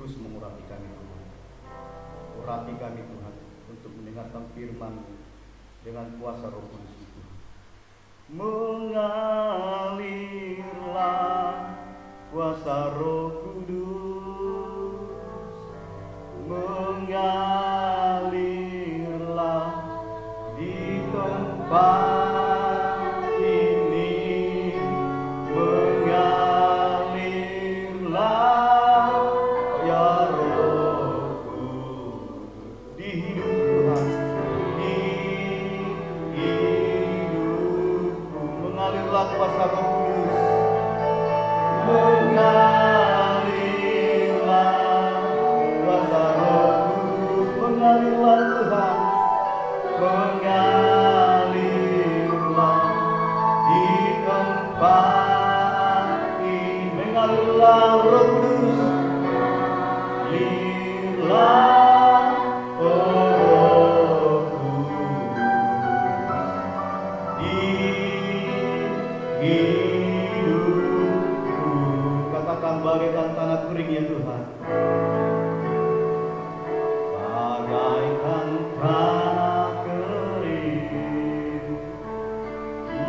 Kudus mengurapi kami Tuhan. Urapi kami Tuhan untuk mendengarkan firman-Mu dengan kuasa Roh Kudus itu. Mengalirlah kuasa Roh Kudus, mengalirlah di tempat ini, mengalirlah ya Roh Kudus di hidup Tuhan, di hidupku, mengalirlah kuasa Roh Kudus, mengalirlah kuasa Roh Kudus, mengalirlah Tuhan, mengalirlah di tempat ini, mengalirlah Roh Kudus, lirlah Roh Kudus di hidupku. Katakan bagaikan tanah kering ya Tuhan, bagaikan tanah kering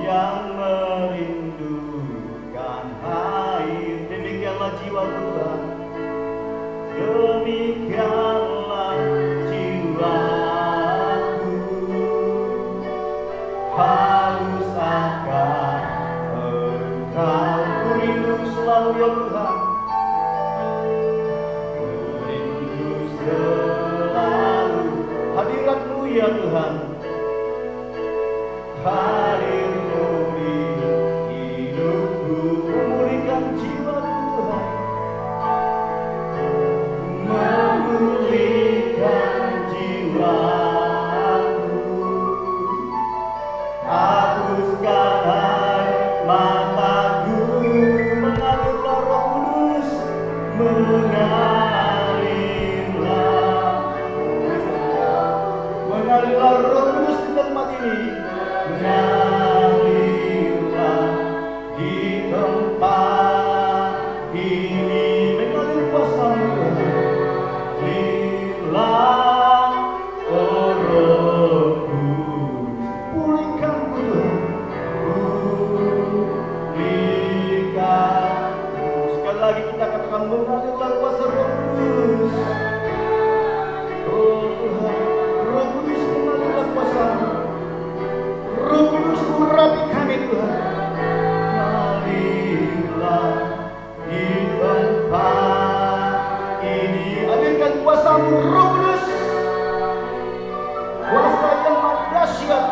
yang merindukan air. Demikianlah jiwa Tuhan, demikianlah jiwaku, haus akan Engkau. Ku rindu selalu ya Tuhan, ku rindu selalu hadirat-Mu ya Tuhan, hadir-Mu di hidupku, memulihkan jiwaku Tuhan, memulihkan jiwaku, hapuskan air mataku, mengalirlah Roh Kudus, mengalirlah Roh Kudus di tempat ini, mengalirlah di tempat ini, mengalir kuasa-Mu Tuhan, lirlah oh Roh Kudus, pulihkan Tuhan, pulihkan. Sekali lagi kita katakan mengalirlah kuasa Roh Kudus. Oh Tuhan, Roh Kudus mengalirlah kuasa-Mu, Roh Kudus urapi kami Tuhan, mengalirlah di tempat ini. Hadirkan kuasa-Mu Roh Kudus, kuasa yang dahsyat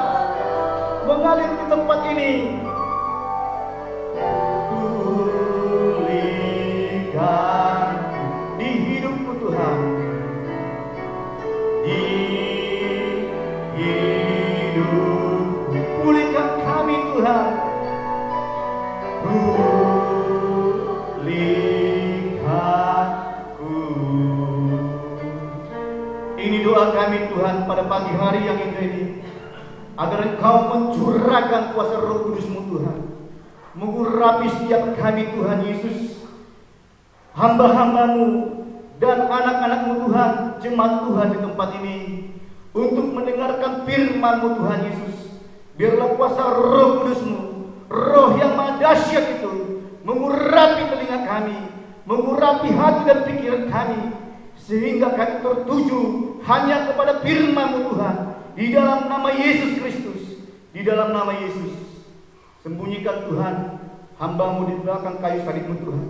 mengalir di tempat ini. Pulihkan di hidupku Tuhan, di hidupku, pulihkan kami Tuhan, pulihkanku. Ini doa kami Tuhan pada pagi hari yang indah ini, agar Engkau mencurahkan kuasa Roh Kudus-Mu Tuhan, mengurapi setiap kami Tuhan Yesus, hamba-hamba-Mu dan anak-anak-Mu Tuhan, jemaat Tuhan di tempat ini, untuk mendengarkan firman-Mu Tuhan Yesus. Biarlah kuasa Roh Kudus-Mu, Roh yang maha dahsyat itu, mengurapi telinga kami, mengurapi hati dan pikiran kami, sehingga kami tertuju hanya kepada firman-Mu Tuhan, di dalam nama Yesus Kristus, di dalam nama Yesus. Sembunyikan Tuhan hamba-Mu di belakang kayu salib-Mu Tuhan,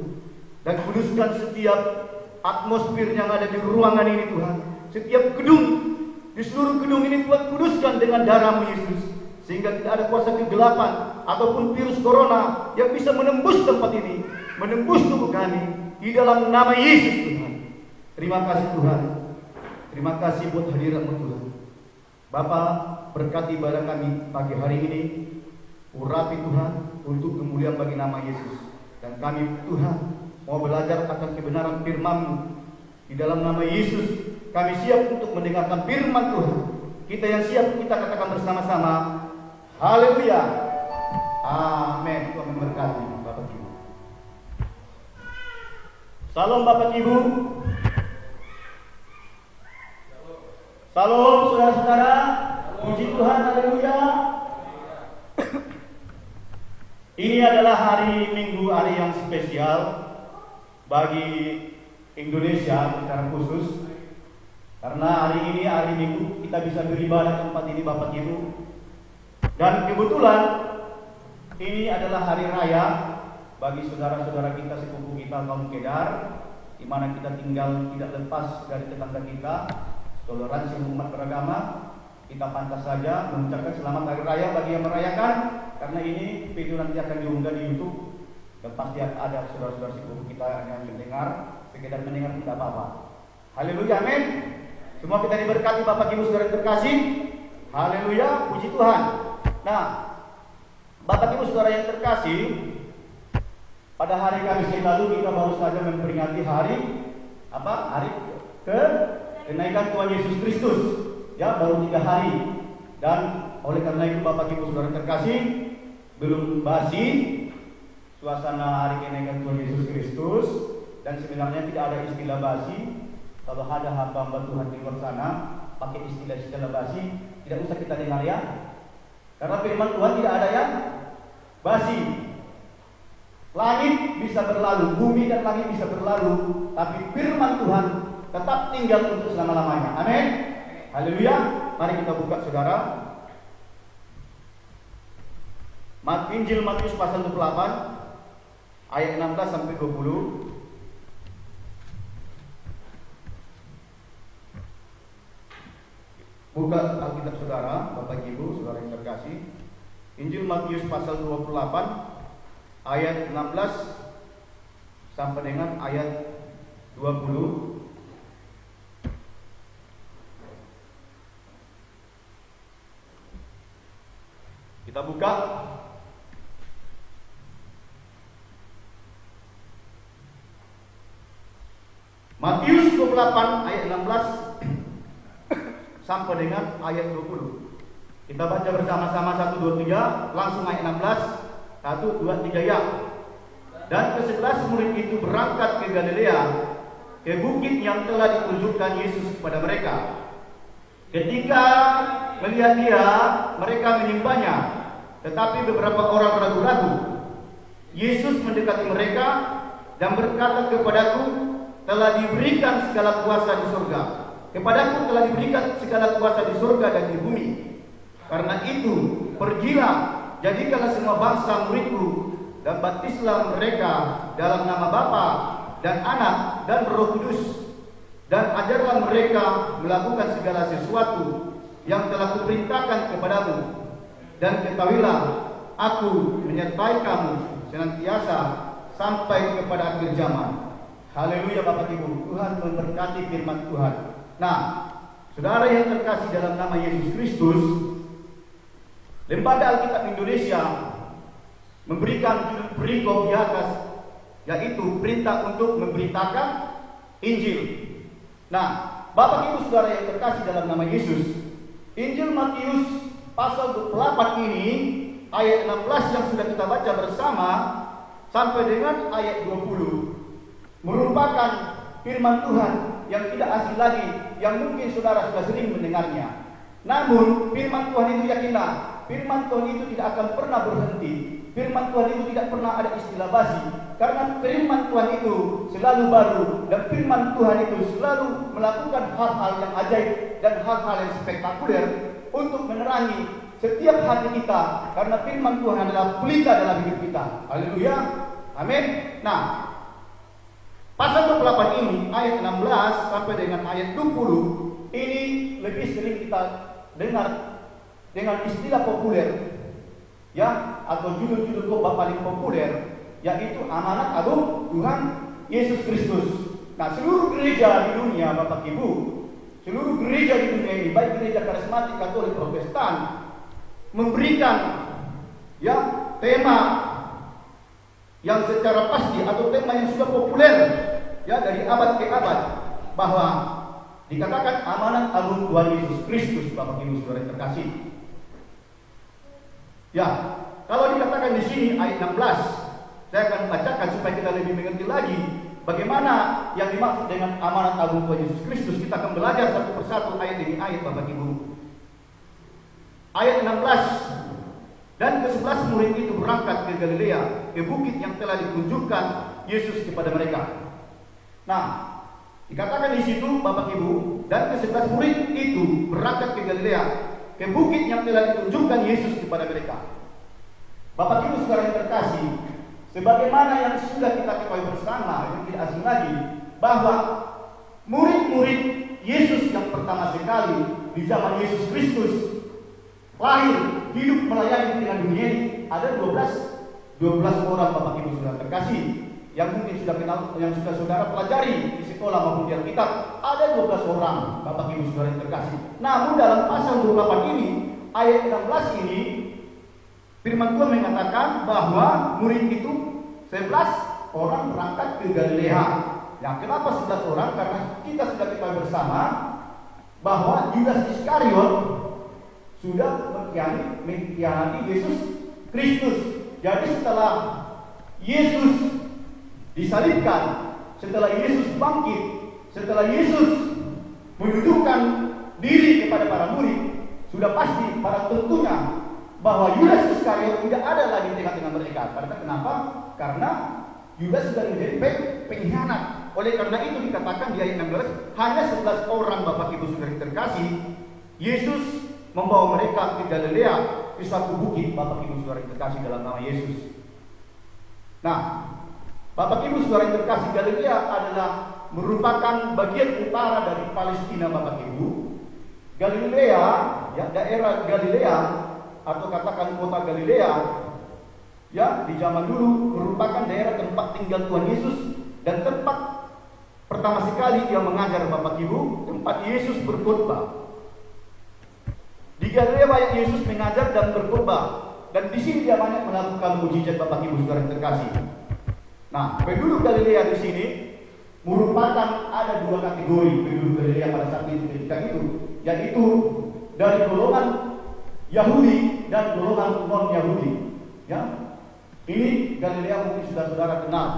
dan kuduskan setiap atmosfer yang ada di ruangan ini Tuhan, setiap gedung, di seluruh gedung ini Tuhan kuduskan dengan darah-Mu Yesus, sehingga tidak ada kuasa kegelapan ataupun virus corona yang bisa menembus tempat ini, menembus tubuh kami, di dalam nama Yesus Tuhan. Terima kasih Tuhan, terima kasih buat hadirat-Mu Tuhan. Bapa, berkati ibadah kami pagi hari ini, urapi Tuhan untuk kemuliaan bagi nama Yesus. Dan kami Tuhan mau belajar akan kebenaran firman-Mu. Di dalam nama Yesus kami siap untuk mendengarkan firman Tuhan. Kita yang siap, kita katakan bersama-sama, haleluya, amin. Tuhan memberkati Bapak Ibu. Salam Bapak Ibu. Salam saudara-saudara, puji Tuhan, haleluya. Ini adalah hari Minggu, hari yang spesial bagi Indonesia secara khusus. Karena hari ini, hari Minggu, kita bisa beribadah tempat ini Bapak Ibu. Dan kebetulan ini adalah hari raya bagi saudara-saudara kita, sepupu kita kaum Kedar, di mana kita tinggal tidak lepas dari tetangga kita. Toleransi umat beragama, kita pantas saja mengucapkan selamat hari raya bagi yang merayakan, karena ini video nanti akan diunggah di YouTube dan pasti ada saudara-saudara sepupu kita yang mendengar, sekedar mendengar tidak apa-apa. Haleluya, amin. Semua kita diberkati Bapak Ibu saudara terkasih. Haleluya, puji Tuhan. Nah, Bapak Ibu saudara yang terkasih, pada hari Kamis yang lalu kita baru saja memperingati hari apa? Hari kenaikan Tuhan Yesus Kristus, ya, baru 3 hari. Dan oleh karena itu Bapak Ibu saudara terkasih, belum basi suasana hari kenaikan Tuhan Yesus Kristus. Dan sebenarnya tidak ada istilah basi. Kalau ada hamba Tuhan di luar sana pakai istilah basi, tidak usah kita dengar ya. Karena firman Tuhan tidak ada yang basi. Langit bisa berlalu, bumi dan langit bisa berlalu, tapi firman Tuhan tetap tinggal untuk selama-lamanya. Amin. Haleluya. Mari kita buka saudara. Injil Matius pasal 28 ayat 16 sampai 20. Buka Alkitab saudara, Bapak Ibu, saudara yang terkasih. Injil Matius pasal 28 ayat 16 sampai dengan ayat 20. Kita buka. Matius 28 ayat 16 sampai dengan ayat 20. Kita baca bersama-sama 1, 2, 3. Langsung ayat 16. 1, 2, 3 ya. Dan ke-11 murid itu berangkat ke Galilea, ke bukit yang telah ditunjukkan Yesus kepada mereka. Ketika melihat dia, mereka menyembahnya. Tetapi beberapa orang ragu-ragu. Yesus mendekati mereka dan berkata kepadaku, telah diberikan segala kuasa di surga. Kepadaku telah diberikan segala kuasa di surga dan di bumi. Karena itu, pergilah, jadikanlah semua bangsa muridku, dan baptislah mereka dalam nama Bapa dan Anak dan Roh Kudus. Dan ajarlah mereka melakukan segala sesuatu yang telah kuperintahkan kepadamu. Dan ketahuilah, aku menyertai kamu senantiasa sampai kepada akhir zaman. Haleluya Bapak Ibu. Tuhan memberkati firman Tuhan. Nah, saudara yang terkasih dalam nama Yesus Kristus, Lembaga Alkitab Indonesia memberikan judul perikop di atas, yaitu perintah untuk memberitakan Injil. Nah, Bapak Ibu saudara yang terkasih dalam nama Yesus, Injil Matius pasal 28 ini ayat 16 yang sudah kita baca bersama sampai dengan ayat 20 merupakan firman Tuhan yang tidak asing lagi, yang mungkin saudara sudah sering mendengarnya. Namun firman Tuhan itu, yakinlah, firman Tuhan itu tidak akan pernah berhenti. Firman Tuhan itu tidak pernah ada istilah basi, karena firman Tuhan itu selalu baru, dan firman Tuhan itu selalu melakukan hal-hal yang ajaib dan hal-hal yang spektakuler untuk menerangi setiap hati kita, karena firman Tuhan adalah pelita dalam hidup kita. Haleluya. Amin. Nah, pasal 28 ini ayat 16 sampai dengan ayat 20 ini lebih sering kita dengar dengan istilah populer, ya, atau judul-judul khotbah paling populer, yaitu amanat agung Tuhan Yesus Kristus. Nah, seluruh gereja di dunia Bapak Ibu, seluruh gereja di dunia ini, baik gereja karismatik, Katolik, Protestan, memberikan, ya, tema yang secara pasti atau tema yang sudah populer, ya, dari abad ke abad, bahwa dikatakan amanat agung Tuhan Yesus Kristus. Bapak Ibu saudara terkasih, ya, kalau dikatakan di sini ayat 16, saya akan bacakan supaya kita lebih mengerti lagi bagaimana yang dimaksud dengan amanat agung Tuhan Yesus Kristus. Kita akan belajar satu persatu ayat demi ayat, Bapak Ibu. Ayat 16. Dan ke-11 murid itu berangkat ke Galilea, ke bukit yang telah ditunjukkan Yesus kepada mereka. Nah, dikatakan di situ, Bapak Ibu, dan ke-11 murid itu berangkat ke Galilea, ke bukit yang telah ditunjukkan Yesus kepada mereka. Bapak Ibu saudara yang terkasih, sebagaimana yang sudah kita ketahui bersama, yang tidak asing lagi, bahwa murid-murid Yesus yang pertama sekali di zaman Yesus Kristus lahir, hidup, melayani dengan dunia ini, ada 12 orang, Bapak Ibu saudara terkasih, yang mungkin sudah kenal, yang sudah saudara pelajari di sekolah maupun di Alkitab. Ada 12 orang, Bapak Ibu saudara yang terkasih. Namun dalam pasal 28 ini, ayat 16 ini, firman Tuhan mengatakan bahwa murid itu 11 orang berangkat ke Galilea. Nah, kenapa 11 orang? Karena kita sudah ketahui bersama bahwa Yudas Iskariot sudah mengkhianati Yesus Kristus. Jadi setelah Yesus disalibkan, setelah Yesus bangkit, setelah Yesus menunjukkan diri kepada para murid, sudah pasti pada tentunya bahwa Yudas Iskariot tidak ada lagi di tengah-tengah mereka. Karena kenapa? Karena Yudas sudah menjadi pengkhianat. Oleh karena itu dikatakan di ayat 16, hanya 11 orang, Bapak Ibu saudara terkasih, Yesus membawa mereka ke Galilea, ke suatu bukit, Bapak Ibu saudara terkasih, dalam nama Yesus. Nah, Bapak Ibu saudara terkasih, Galilea adalah merupakan bagian utara dari Palestina, Bapak Ibu. Galilea, ya, daerah Galilea atau katakan kota Galilea, ya, di zaman dulu merupakan daerah tempat tinggal Tuhan Yesus dan tempat pertama sekali dia mengajar, Bapak Ibu, tempat Yesus berkhotbah. Di Galilea banyak Yesus mengajar dan berkhotbah, dan di sini dia banyak melakukan mujizat, Bapak Ibu saudara terkasih. Nah, penduduk Galilea di sini merupakan ada dua kategori penduduk Galilea pada saat itu, ketika itu, yaitu dari golongan Yahudi dan golongan non-Yahudi. Ya, ini Galilea mungkin sudah saudara kenal,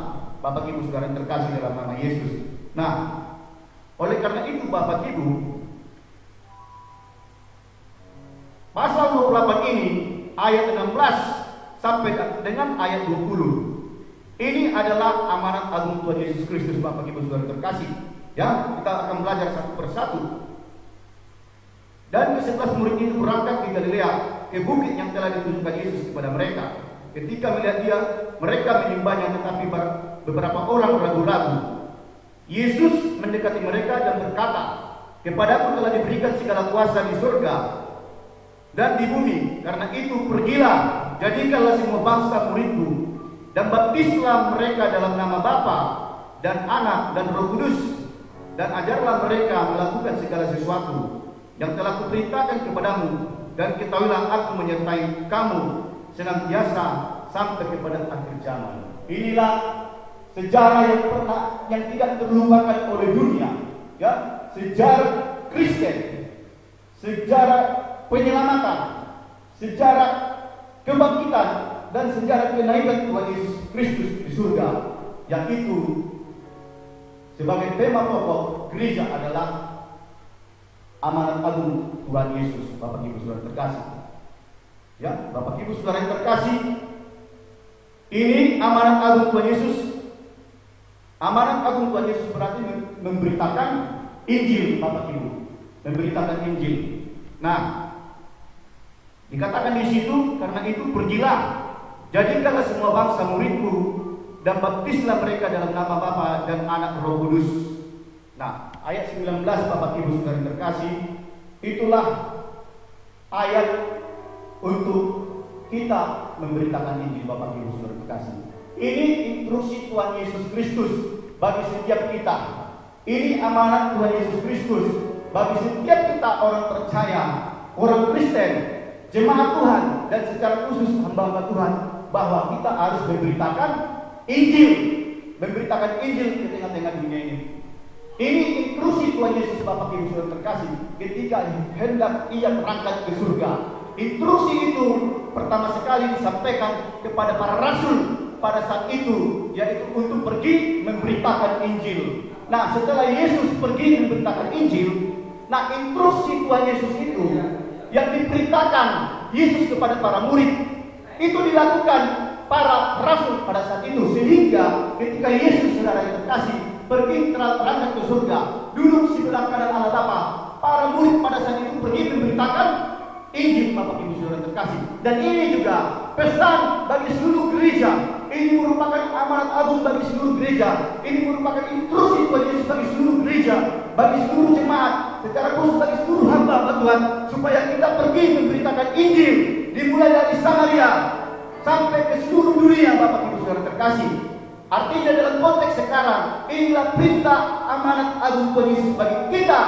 Bapak Ibu saudara terkasih, dalam nama Yesus. Nah, oleh karena itu Bapak Ibu, pasal 28 ini ayat 16 sampai dengan ayat 20. Ini adalah amanat agung Tuhan Yesus Kristus, Bapak Ibu saudara terkasih. Ya, kita akan belajar satu persatu. Dan ke-11 murid itu berangkat ke Galilea, ke bukit yang telah ditunjukkan Yesus kepada mereka. Ketika melihat dia, mereka menyembahnya, tetapi beberapa orang ragu-ragu. Yesus mendekati mereka dan berkata, "Kepadaku telah diberikan segala kuasa di surga dan di bumi. Karena itu pergilah, jadikanlah semua bangsa muridku, dan baptislah mereka dalam nama Bapa dan Anak dan Roh Kudus, dan ajarlah mereka melakukan segala sesuatu yang telah kuperintahkan kepadamu, dan ketahuilah aku menyertai kamu senantiasa sampai kepada akhir zaman." Inilah sejarah yang tidak terlupakan oleh dunia, ya, sejarah Kristen, sejarah penyelamatan, sejarah kebangkitan, dan sejarah kenaikan Tuhan Yesus Kristus di surga, yang itu sebagai tema pokok gereja adalah amanat agung Tuhan Yesus, Bapak Ibu saudara terkasih. Ya, Bapak Ibu saudara yang terkasih, ini amanat agung Tuhan Yesus. Amanat agung Tuhan Yesus berarti memberitakan Injil, Bapak Ibu, memberitakan Injil. Nah, dikatakan di situ, karena itu pergilah, jadikanlah semua bangsa muridku, dan baptislah mereka dalam nama Bapa dan Anak Roh Kudus. Nah, ayat 19, Bapak Ibu saudara terkasih, itulah ayat untuk kita memberitakan Injil, Bapak Ibu saudara terkasih. Ini instruksi Tuhan Yesus Kristus bagi setiap kita. Ini amanat Tuhan Yesus Kristus bagi setiap kita, orang percaya, orang Kristen, jemaat Tuhan, dan secara khusus hamba-hamba Tuhan, bahwa kita harus memberitakan Injil, memberitakan Injil ke tengah-tengah dunia ini. Ini instruksi Tuhan Yesus, Bapak Ibu saudara terkasih, ketika hendak ia berangkat ke surga. Instruksi itu pertama sekali disampaikan kepada para rasul pada saat itu, yaitu untuk pergi memberitakan memberitakan Injil. Nah, setelah Yesus pergi memberitakan Injil, nah instruksi Tuhan Yesus itu yang diberitakan Yesus kepada para murid itu dilakukan para rasul pada saat itu, sehingga ketika Yesus, saudara yang terkasih, pergi terang-terangan ke surga, duduk sebelah kanan Allah Bapa, para murid pada saat itu pergi memberitakan Injil, Bapak Ibu Saudara terkasih. Dan ini juga pesan bagi seluruh gereja. Ini merupakan amanat agung bagi seluruh gereja. Ini merupakan instruksi Tuhan Yesus bagi seluruh gereja, bagi seluruh jemaat, secara khusus bagi seluruh hamba Tuhan, supaya kita pergi memberitakan Injil, dimulai dari Samaria sampai ke seluruh dunia, Bapak Ibu Saudara terkasih. Artinya dalam konteks sekarang, inilah perintah amanat agung Tuhan Yesus bagi kita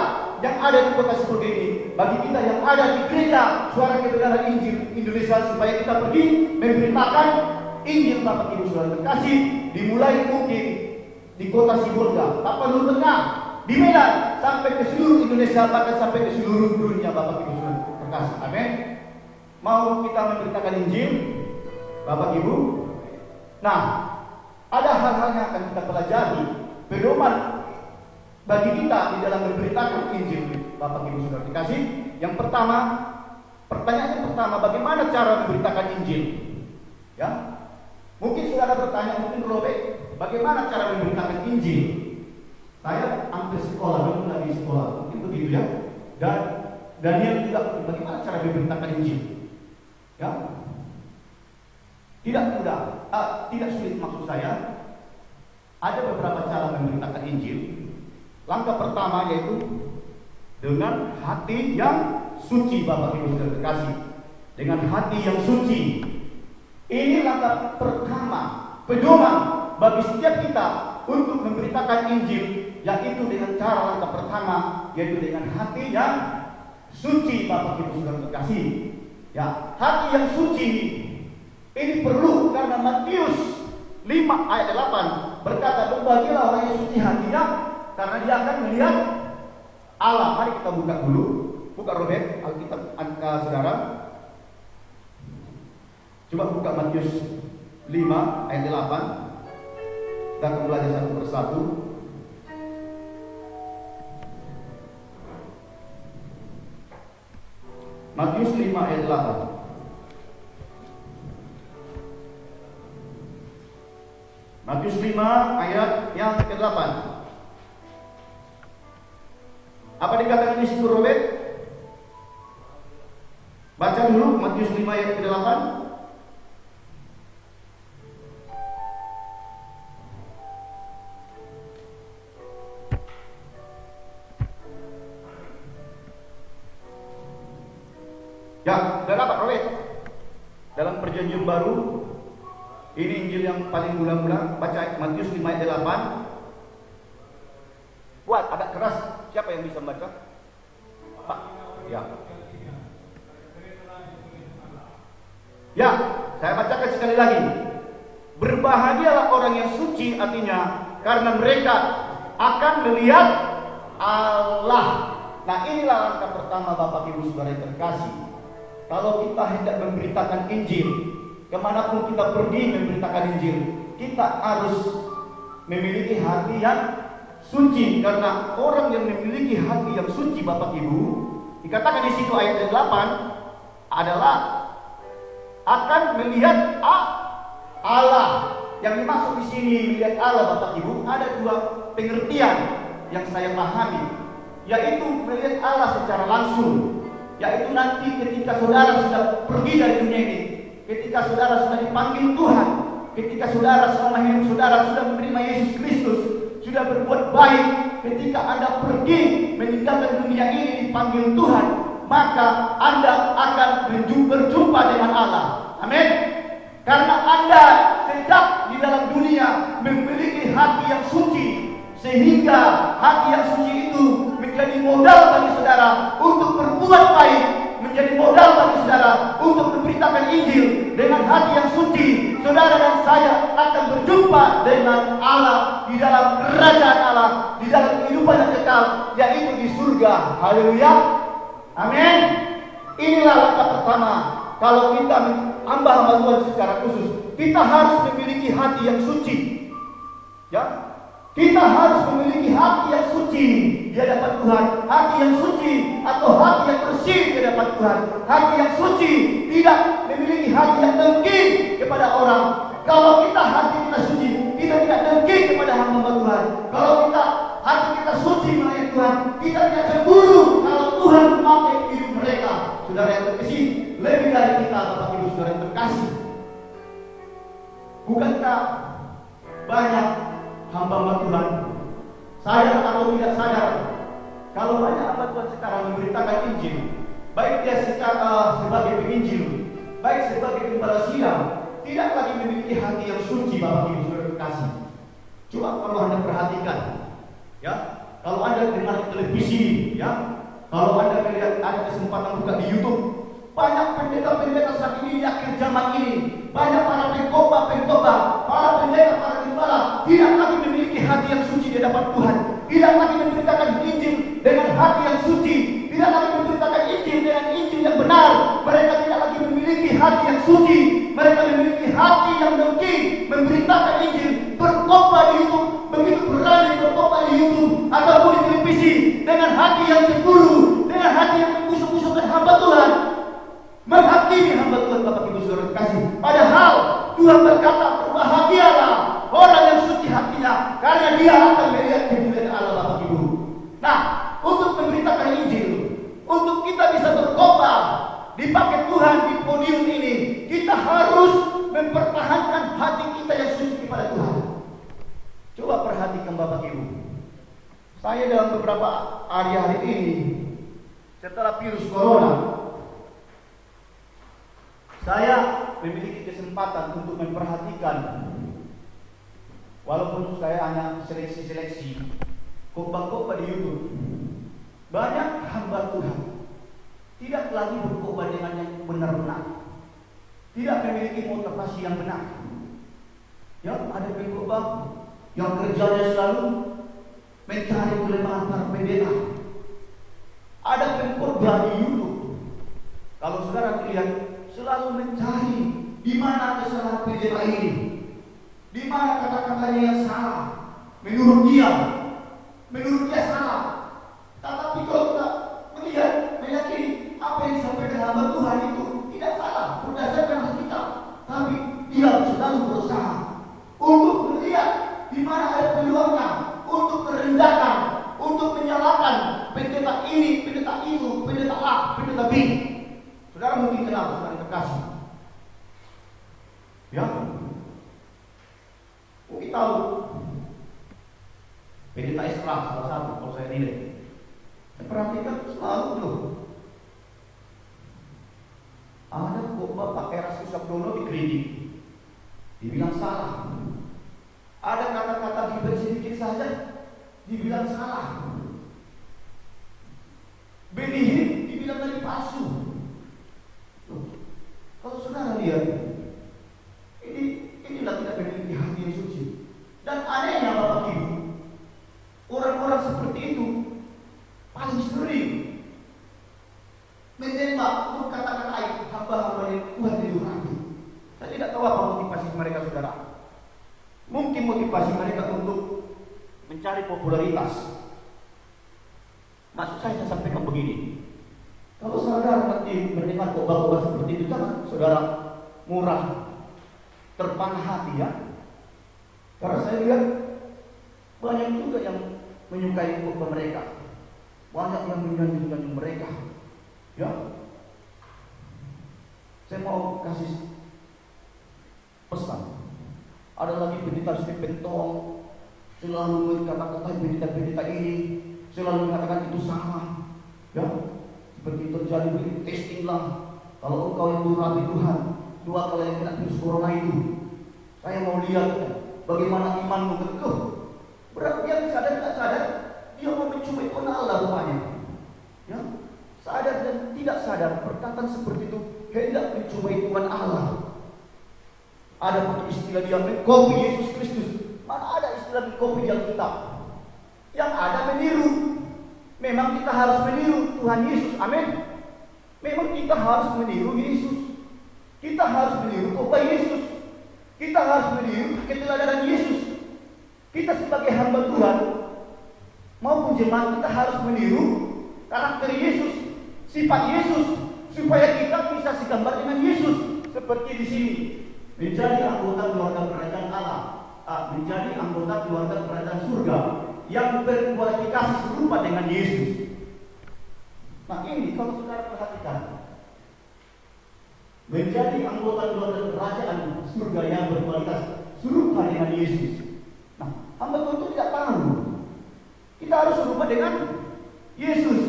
yang ada di kota seperti ini, bagi kita yang ada di gereja Suara Kebenaran Injil Indonesia, supaya kita pergi memberitakan Injil, Bapak Ibu Saudara terkasih, dimulai mungkin di kota Sibolga, Tapanuli Tengah, di Medan, sampai ke seluruh Indonesia, bahkan sampai ke seluruh dunia, Bapak Ibu Saudara terkasih. Amin. Mau kita memberitakan Injil, Bapak Ibu? Nah, ada hal-hal yang akan kita pelajari, pedoman bagi kita di dalam memberitakan Injil, Bapak Ibu Saudara dikasih. Yang pertama, pertanyaan pertama, bagaimana cara memberitakan Injil? Ya, mungkin saudara bertanya, mungkin Robek, bagaimana cara memberitakan Injil? Saya hampir sekolah, belum lagi sekolah, mungkin begitu ya. Dan Daniel juga, bagaimana cara memberitakan Injil? Ya, tidak mudah, tidak sulit maksud saya. Ada beberapa cara memberitakan Injil. Langkah pertama yaitu dengan hati yang suci, Bapak Ibu Saudara terkasih. Dengan hati yang suci. Ini langkah pertama, pedoman bagi setiap kita untuk memberitakan Injil, yaitu dengan cara langkah pertama, yaitu dengan hati yang suci, Bapak Ibu Saudara terkasih. Ya, hati yang suci ini perlu karena Matius 5 ayat 8 berkata, berbahagialah orang yang suci hatinya, karena dia akan melihat Allah. Mari kita buka dulu, buka Robert Alkitab saudara. Coba buka Matius 5 ayat 8. Kita akan belajar satu persatu. Matius 5 ayat 8. Matius 5 ayat yang ke-8. Apa dikatakan di situ, Robert? Baca dulu Matius 5 ayat ke-8. Ya, sudah dapat, Robert. Dalam perjanjian baru, ini Injil yang paling mula-mula. Baca Matius 5 ayat 8. Buat agak keras. Siapa yang bisa membaca? Pak. Ya. Ya, saya bacakan sekali lagi. Berbahagialah orang yang suci hatinya, karena mereka akan melihat Allah. Nah, inilah langkah pertama, Bapak Ibu Saudara yang terkasih. Kalau kita hendak memberitakan Injil, kemanapun kita pergi memberitakan Injil, kita harus memiliki hati yang suci. Karena orang yang memiliki hati yang suci, Bapak Ibu, dikatakan di situ ayat 8 adalah akan melihat Allah. Yang dimaksud di sini melihat Allah, Bapak Ibu, ada dua pengertian yang saya pahami, yaitu melihat Allah secara langsung, yaitu nanti ketika saudara sudah pergi dari dunia ini, ketika saudara sudah dipanggil Tuhan, ketika saudara selama hidup saudara sudah menerima Yesus Kristus, sudah berbuat baik, ketika Anda pergi meninggalkan dunia ini dipanggil Tuhan, maka Anda akan berjumpa dengan Allah. Amin. Karena Anda sejak di dalam dunia memiliki hati yang suci, sehingga hati yang suci itu menjadi modal bagi saudara untuk berbuat baik, menjadi modal bagi saudara untuk memberitakan Injil. Dengan hati yang suci, saudara dan saya akan berjumpa dengan Allah di dalam kerajaan Allah, di dalam kehidupan yang kekal, yaitu di surga. Haleluya. Amin. Inilah langkah pertama. Kalau kita hamba-hamba Tuhan secara khusus, kita harus memiliki hati yang suci. Ya, Kita harus memiliki hati yang suci di hadapan Tuhan. Hati yang suci atau hati yang bersih di hadapan Tuhan. Hati yang suci, tidak memiliki hati yang dengki kepada orang. Kalau kita hati kita suci, kita tidak dengki kepada hamba Tuhan. Kalau kita hati kita suci melayani Tuhan, kita tidak cemburu kalau Tuhan memakai hidup mereka. Saudara yang terkasih, lebih dari kita, Bapak Ibu Saudara yang terkasih, bukankah banyak hamba Tuhan sadar atau tidak sadar kalau banyak hamba Tuhan sekarang memberitakan Injil, baik dia sebagai penginjil, baik sebagai gembala sidang, tidak lagi memiliki hati yang suci. Bapak Ibu Saudara terkasih, coba kalau Anda perhatikan, ya, kalau Anda dengar televisi, ya, kalau Anda melihat ada kesempatan buka di YouTube, banyak pendeta-pendeta saat ini di akhir zaman ini, banyak para pengkhotbah, para pendeta, para gembala tidak lagi memiliki hati yang suci di hadapan Tuhan, tidak lagi memberitakan Injil dengan hati yang suci, tidak lagi memberitakan Injil dengan Injil yang benar. Mereka tidak lagi memiliki hati yang suci, mereka memiliki hati yang dengki, memberitakan Injil, berkhotbah di YouTube, begitu berani berkhotbah di YouTube ataupun di televisi dengan hati yang cemburu, dengan hati yang membusuk-busukkan hamba Tuhan, menghakimi hamba Tuhan. Bapak Ibu Saudara terkasih, padahal Tuhan berkata, berbahagialah orang yang suci hatinya, karena dia akan melihat kemuliaan Allah. Bapak Ibu, nah, untuk memberitakan Injil, untuk kita bisa berkhotbah, dipakai Tuhan di podium ini, kita harus mempertahankan hati kita yang suci kepada Tuhan. Coba perhatikan Bapak Ibu, saya dalam beberapa hari-hari ini setelah virus corona, saya memiliki kesempatan untuk memperhatikan, walaupun saya hanya seleksi khotbah-khotbah di YouTube, banyak hamba Tuhan tidak lagi berkhotbah dengan yang benar-benar, tidak memiliki motivasi yang benar. Ya, ada pengkhotbah yang kerjanya selalu mencari kelemahan para pendeta. Ada pengkhotbah di YouTube, kalau saudara lihat, selalu mencari di mana kesalahan pendeta ini, di mana kata-katanya yang salah. Menurut dia salah. Tetapi kalau kita melihat, meyakini apa yang disampaikan hamba Tuhan itu tidak salah berdasarkan Alkitab, tapi dia selalu berusaha untuk melihat di mana ada peluangnya untuk merendahkan, untuk menyalahkan pendeta ini, pendeta itu, pendeta A, pendeta B. Saudara mungkin kenal, saudara terkasih, ya, mungkin tahu pendeta Esra salah satu, kalau saya nilai, saya perhatikan selalu loh, ada khotbah Pak Erastus Sabdono dikritik, dibilang salah, ada kata-kata diberi sedikit saja dibilang salah, Benihin dibilang tadi palsu. Kalau saudara lihat, inilah tidak memiliki hati yang suci. Dan anehnya Bapak Ibu, orang-orang seperti itu paling sering menembak untuk kata-kata hamba-hamba yang Tuhan itu hati. Saya tidak tahu apa motivasi mereka, saudara. Mungkin motivasi mereka untuk mencari popularitas. Maksud saya sampaikan begini, kalau saudara nanti mendengar khotbah-khotbah seperti itu, jangan saudara murah, terpana hati, ya. Karena saya lihat banyak juga yang menyukai khotbah mereka, banyak yang menyanjung-nyanjung mereka, ya. Saya mau kasih pesan. Ada lagi pendeta Stephen Tong selalu mengatakan pendeta-pendeta ini selalu mengatakan itu salah, ya. Seperti terjadi begitu, testing lah. Kalau engkau yang durhaka Tuhan, 2 kali yang kena virus corona itu, saya mau lihat bagaimana imanmu keteguh. Berarti dia sadar tidak sadar, dia mau mencuri pun Allah rupanya, ya. Sadar dan tidak sadar, perkataan seperti itu hendak mencuri Tuhan Allah. Ada pakai istilah dia mengkopi Yesus Kristus. Mana ada istilah mengkopi di Alkitab? Yang ada meniru. Memang kita harus meniru Tuhan Yesus, amin. Memang kita harus meniru Yesus. Kita harus meniru khotbah Yesus. Kita harus meniru keteladanan Yesus. Kita sebagai hamba Tuhan maupun jemaat, kita harus meniru karakter Yesus, sifat Yesus, supaya kita bisa segambar dengan Yesus. Seperti di sini, menjadi anggota keluarga kerajaan Allah, menjadi anggota keluarga kerajaan surga yang berkualifikasi serupa dengan Yesus. Nah ini kalau saudara perhatikan, menjadi anggota keluarga kerajaan surga yang berkualitas serupa dengan Yesus. Nah, hamba Tuhan itu tidak tahu. Kita harus serupa dengan Yesus.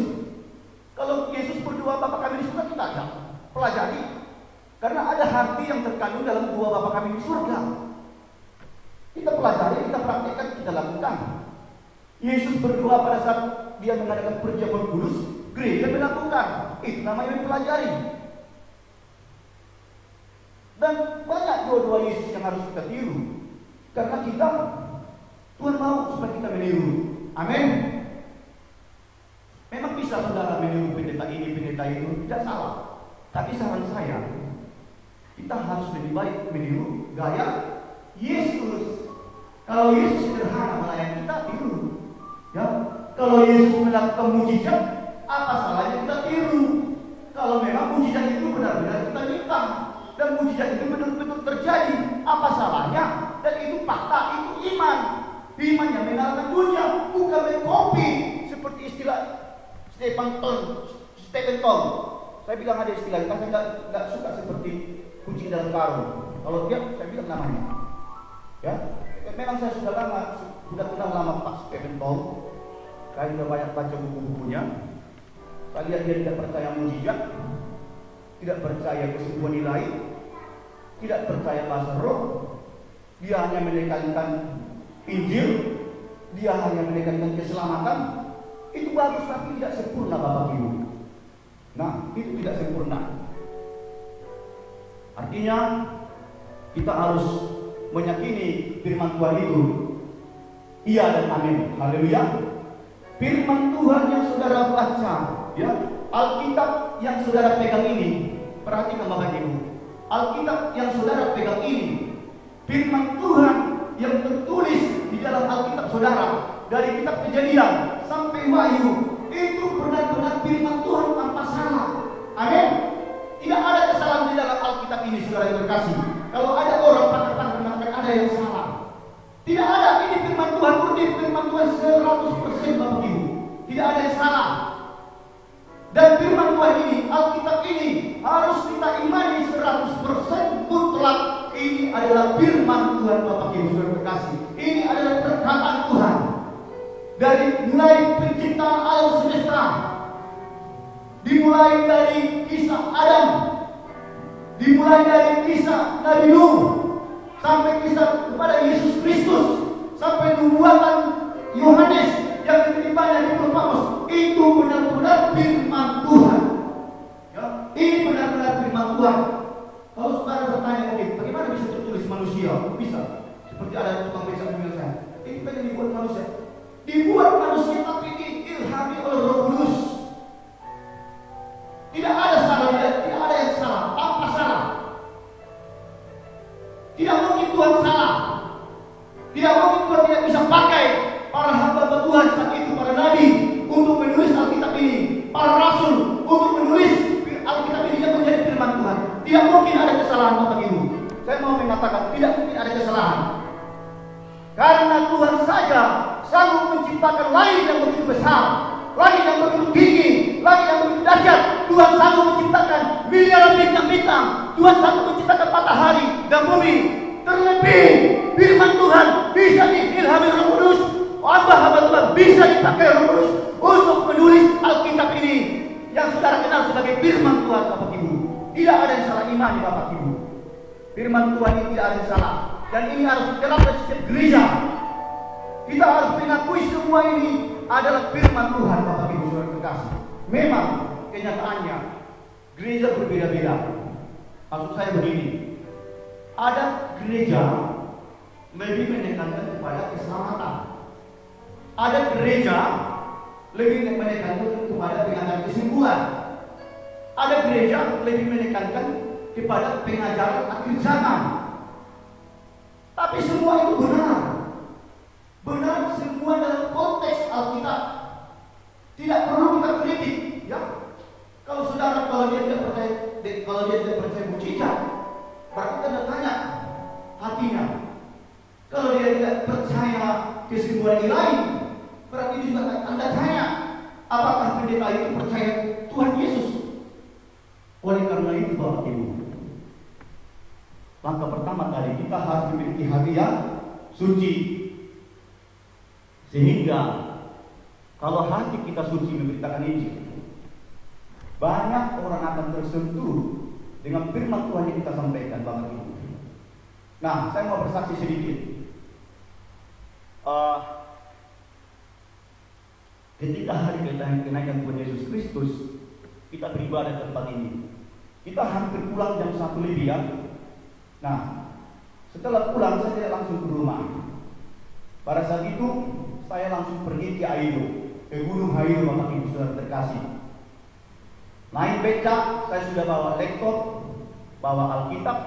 Kalau Yesus berdoa Bapa kami di surga, kita ada pelajari. Karena ada arti yang terkandung dalam doa Bapa kami di surga. Kita pelajari, kita praktekkan, kita lakukan. Yesus berdoa pada saat dia mengadakan perjamuan kudus, gereja melakukan. Itu namanya mempelajari. Dan banyak doa-doa Yesus yang harus kita tiru. Karena kita, Tuhan mau supaya kita meniru. Amin. Memang bisa saudara meniru pendeta ini, pendeta itu, tidak salah. Tapi saran saya, kita harus lebih baik meniru gaya Yesus. Kalau Yesus sederhana melayani, kita tiru. Ya, kalau Yesus melakukan mujizat, apa salahnya kita tiru? Kalau memang mujizat itu benar-benar kita minta dan mujizat itu betul-betul terjadi, apa salahnya? Dan itu fakta, itu iman. Iman yang mengalahkan dunia, bukan mengkopi seperti istilah Stephen Tom. Saya bilang ada istilah, saya nggak suka seperti kucing dalam karung. Kalau dia, saya bilang namanya. Ya, memang saya sudah kenal lama Pak Stephen Tom. Saya sudah banyak baca buku-bukunya. Saya lihat dia tidak percaya mujizat, tidak percaya kesembuhan ilahi, tidak percaya bahasa roh. Dia hanya menekankan Injil, dia hanya menekankan keselamatan. Itu bagus tapi tidak sempurna Bapak Ibu. Nah, itu tidak sempurna. Artinya kita harus meyakini firman Tuhan itu iya dan amin. Haleluya. Firman Tuhan yang saudara baca, ya, Alkitab yang saudara pegang ini, perhatikan Bapak Ibu. Alkitab yang saudara pegang ini, firman Tuhan yang tertulis di dalam Alkitab saudara, dari kitab Kejadian sampai Wahyu, itu benar-benar firman Tuhan tanpa salah. Amin. Tidak ada kesalahan di dalam Alkitab ini, saudara yang terkasih. Kalau ada orang pakar mengatakan ada yang salah, tidak ada. Ini firman Tuhan murni, firman Tuhan 100% Bapak Ibu. Tidak ada yang salah. Dan firman Tuhan ini, Alkitab ini harus kita imani 100% mutlak. Ini adalah firman Tuhan Bapak Ibu saudara terkasih. Ini adalah perkataan Tuhan. Dari mulai penciptaan alam semesta, dimulai dari kisah Adam, dimulai dari kisah Nabi Nuh, sampai kisah kepada Yesus Kristus, sampai nubuatan Yohanes yang diterimanya di Patmos, itu benar-benar firman Tuhan. Ya, ini benar-benar firman Tuhan. Kalau saudara bertanya mungkin, bagaimana bisa tertulis manusia? Bisa. Seperti ada tukang becak bilang saya, ini pengen dibuat manusia. Dibuat manusia tapi diilhami oleh Roh Kudus. Tidak ada salah, tidak ada yang salah. Apa salah? Tidak mungkin Tuhan salah. Tidak mungkin Tuhan tidak bisa pakai para hamba Tuhan saat itu, para nabi, untuk menulis Alkitab ini, para rasul untuk menulis Alkitab ini yang menjadi firman Tuhan. Tidak mungkin ada kesalahan Bapak Ibu. Saya mau mengatakan tidak mungkin ada kesalahan. Karena Tuhan saja sanggup menciptakan langit yang begitu besar, langit yang begitu tinggi, langit yang begitu dahsyat. Tuhan sanggup menciptakan miliaran bintang-bintang. Tuhan sanggup menciptakan matahari dan bumi. Terlebih firman Tuhan bisa diilhami Roh Kudus. Hamba-hamba Tuhan bisa dipakai Roh Kudus untuk menulis Alkitab ini yang saudara kenal sebagai firman Tuhan Bapak Ibu. Tidak ada yang salah iman di Bapak Ibu. Firman Tuhan ini tidak ada yang salah. Dan ini harus diterapkan setiap gereja. Kita harus mengakui semua ini adalah firman Tuhan Bapak Ibu saudara terkasih. Memang kenyataannya gereja berbeda-beda. Maksud saya begini, ada gereja lebih menekankan kepada keselamatan. Ada gereja lebih menekankan kepada pengajaran kesembuhan. Ada gereja lebih menekankan kepada pengajaran akhir zaman. Tapi semua itu benar. semua dalam konteks Alkitab. Tidak perlu kita kritik, ya. Kalau saudara kalau dia tidak percaya mujizat, berarti kita tanya hatinya. Kalau dia tidak percaya kesembuhan ilahi, berarti juga Anda tanya, apakah pendeta itu percaya Tuhan Yesus? Oleh karena itu, Bapak Ibu, langkah pertama tadi kita harus memiliki hati yang suci, sehingga kalau hati kita suci memberitakan Injil, banyak orang akan tersentuh dengan firman Tuhan yang kita sampaikan, Bapak Ibu. Nah, saya mau bersaksi sedikit. Ketika hari kenaikan Tuhan Yesus Kristus, kita beribadah di tempat ini. Kita hampir pulang jam 1 lebih, ya. Nah, setelah pulang saya tidak langsung ke rumah. Pada saat itu saya langsung pergi ke Aido, ke Gunung Haido, Bapak Ibu saudara terkasih. Naik becak, saya sudah bawa laptop, bawa Alkitab,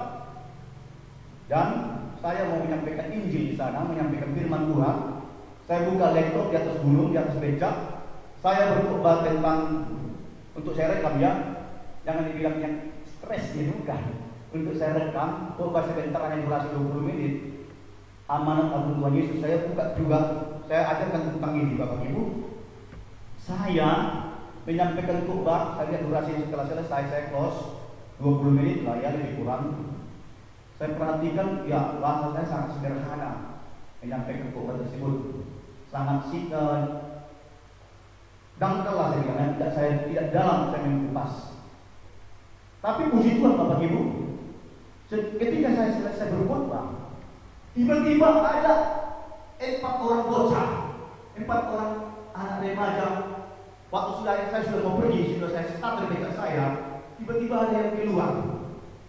dan saya mau menyampaikan Injil di sana, menyampaikan firman Tuhan. Saya buka laptop di atas gunung, di atas becak. Saya berkhotbah tentang, untuk saya rekam, ya. Jangan dibilang yang stres ya, bukan. Untuk saya rekam, khotbah sebentar hanya durasi 20 menit. Amanat Agung Tuhan Yesus saya buka juga. Saya ajarkan tentang ini, Bapak Ibu. Saya menyampaikan khotbah, saya lihat durasi setelah selesai, saya close 20 menit lah, ya, lebih kurang. Saya perhatikan, ya, bahasa saya sangat sederhana menyampaikan khotbah tersebut, sangat dangkal lah saya bilang, tidak dalam saya mengupas. Tapi puji Tuhan, Bapak Ibu, ketika saya selesai berkhotbah, tiba-tiba ada 4 orang bocah, 4 orang anak remaja. Waktu saya sudah mau pergi, sudah saya start dari becak saya, tiba-tiba ada yang keluar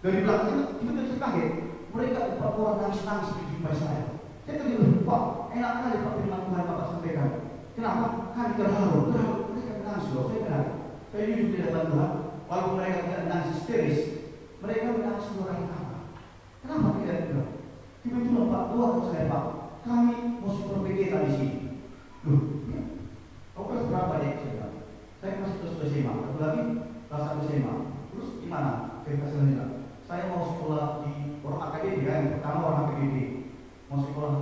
dari belakang. Tiba-tiba saya kaget. Mereka 4 orang nangis-nangis di jumpa saya. Saya tadi, Pak, enak kali Pak firman Tuhan Bapak sampaikan. Kenapa? Kami terharu. Mereka menangis loh. Saya bilang, saya jujur di hadapan Tuhan. Walaupun mereka tidak menangis histeris, mereka menangis murah apa? Kenapa tidak bilang? Tiba-tiba Pak, keluar ke saya, Pak. Kami mau super PKK di sini. Loh, ya. Kau kelas berapa ya? Saya masih terus SMA. Satu lagi kelas 1 SMA. Terus gimana? Saya kasih lanjut. Saya mau sekolah di orang akademi, ya. Yang pertama orang akademi. Mau sekolah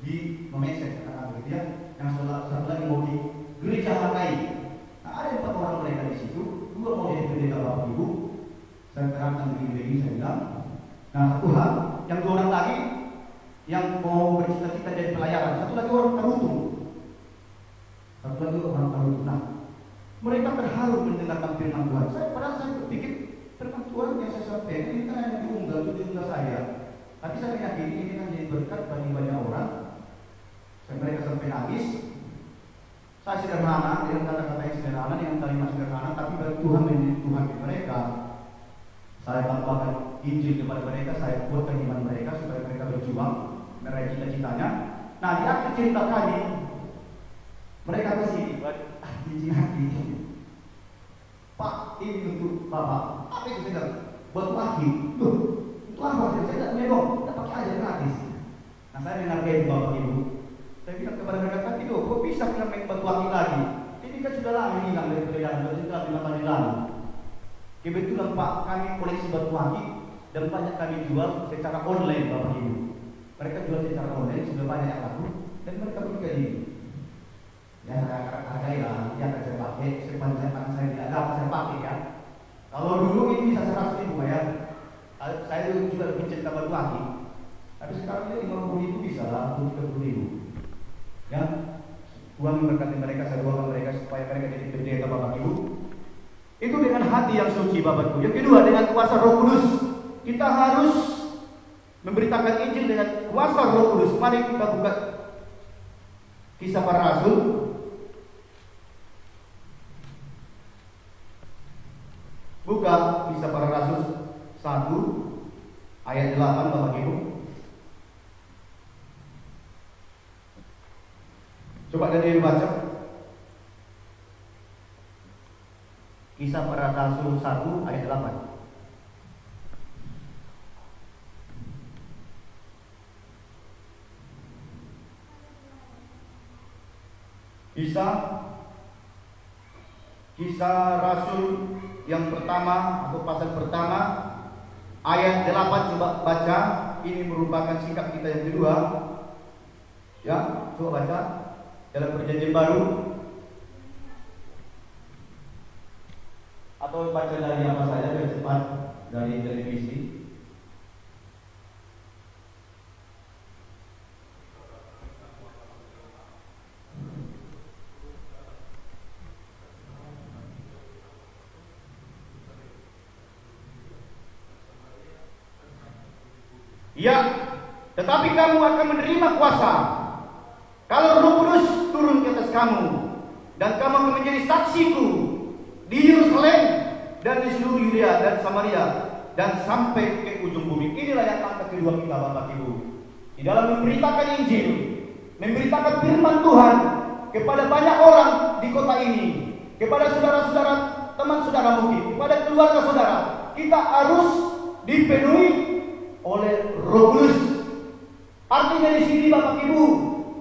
di Memeset, katakan begitu, ya. Yang satu lagi mau di gereja Hargai. Nah, ada 4 orang mereka di situ. 2 mau jadi pendeta, Bapak Ibu. Saya terangkan begini, saya bilang. Nah, satu hal, yang 2 orang lagi yang mau bercita-cita jadi pelayaran. Satu lagi orang Tarutung. Nah, mereka terharu mendengarkan firman Tuhan. Padahal saya berpikir firman Tuhan yang saya sampaikan ini kan hanya diunggah saya. Tapi saya meyakini ini kan jadi berkat bagi banyak orang. Mereka sampai nangis. Saya sederhana, dengan kata-kata yang sederhana, dengan kalimat sederhana, tapi bagi Tuhan menjadi Tuhan di mereka. Saya tambahkan Injil kepada mereka, saya kuatkan iman mereka supaya mereka berjuang meraih cita-citanya. Nah, di akhir cerita kami, mereka kasih izin hati. Pak, ini untuk Bapak. Apa itu saya? Batu akik. Loh, itu apa? Saya tidak menegok, tidak pakai aja gratis. Nah, saya menghargai Bapak Ibu. Saya bilang kepada mereka, tapi kok bisa kita main batu akik lagi? Ini kan sudah lama hilang dari peredaran, sudah 5 tahun lalu. Kebetulan Pak, kami koleksi batu akik dan banyak kami jual secara online, Bapak Ibu. Mereka jual secara online, sudah banyak yang laku, dan mereka juga ini. Ya, saya hargai lah, dia akan saya pakai, sepanjang saya tidak dapat saya pakai, ya. Kalau dulu ini bisa 100.000 ya. Saya juga lebih cinta batu akik. Tapi sekarang ini 50.000 bisa lah, 30.000. Ya, Tuhan memberkati mereka, saya doakan mereka supaya mereka jadi pendeta, Bapak Ibu. Itu dengan hati yang suci, Bapak Ibu. Yang kedua, dengan kuasa Roh Kudus. Kita harus memberitakan Injil dengan kuasa Roh Kudus. Mari kita buka Kisah Para Rasul. Buka Kisah Para Rasul 1 ayat 8, Bapak Ibu. Coba dari baca. Kisah Para Rasul 1 ayat 8. Kisah Rasul yang pertama atau pasal pertama ayat 8, coba baca. Ini merupakan sikap kita yang kedua. Ya, coba baca dalam Perjanjian Baru. Atau baca dari apa saja biar cepat, dari televisi. Ya, tetapi kamu akan menerima kuasa kalau Roh Kudus turun ke atas kamu, dan kamu akan menjadi saksiku di Yerusalem dan di seluruh Yudea dan Samaria dan sampai ke ujung bumi. Inilah yang langkah kedua kita, Bapak Ibu, di dalam memberitakan Injil, memberitakan firman Tuhan kepada banyak orang di kota ini, kepada saudara-saudara, teman saudara mungkin, kepada keluarga saudara. Kita harus dipenuhi oleh Roh Kudus. Artinya di sini, Bapak Ibu,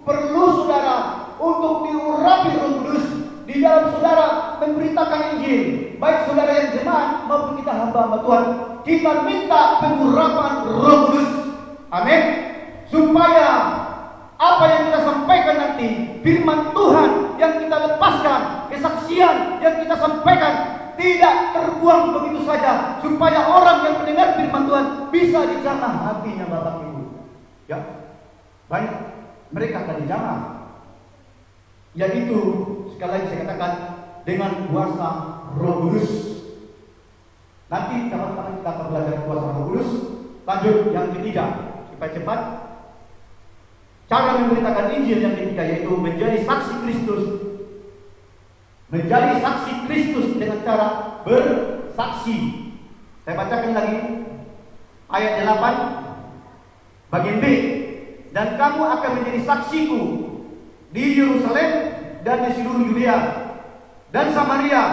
perlu saudara untuk diurapi Roh Kudus di dalam saudara memberitakan Injil, baik saudara yang jemaat maupun kita hamba Tuhan. Kita minta pengurapan Roh Kudus. Amin. Supaya apa yang kita sampaikan nanti, firman Tuhan yang kita lepaskan, kesaksian yang kita sampaikan, tidak terbuang begitu saja, supaya orang yang mendengar firman Tuhan bisa dijamah hatinya, Bapak Ibu. Ya, banyak mereka akan dijamah. Yaitu sekali lagi saya katakan dengan kuasa Roh Kudus. Nanti kapan-kapan kita akan belajar kuasa Roh Kudus. Lanjut yang ketiga, supaya cepat. Cara memberitakan Injil yang ketiga yaitu menjadi saksi Kristus. Menjadi saksi Kristus dengan cara bersaksi. Saya bacakan lagi ayat 8 bagian B. Dan kamu akan menjadi saksiku di Yerusalem dan di seluruh Yudea dan Samaria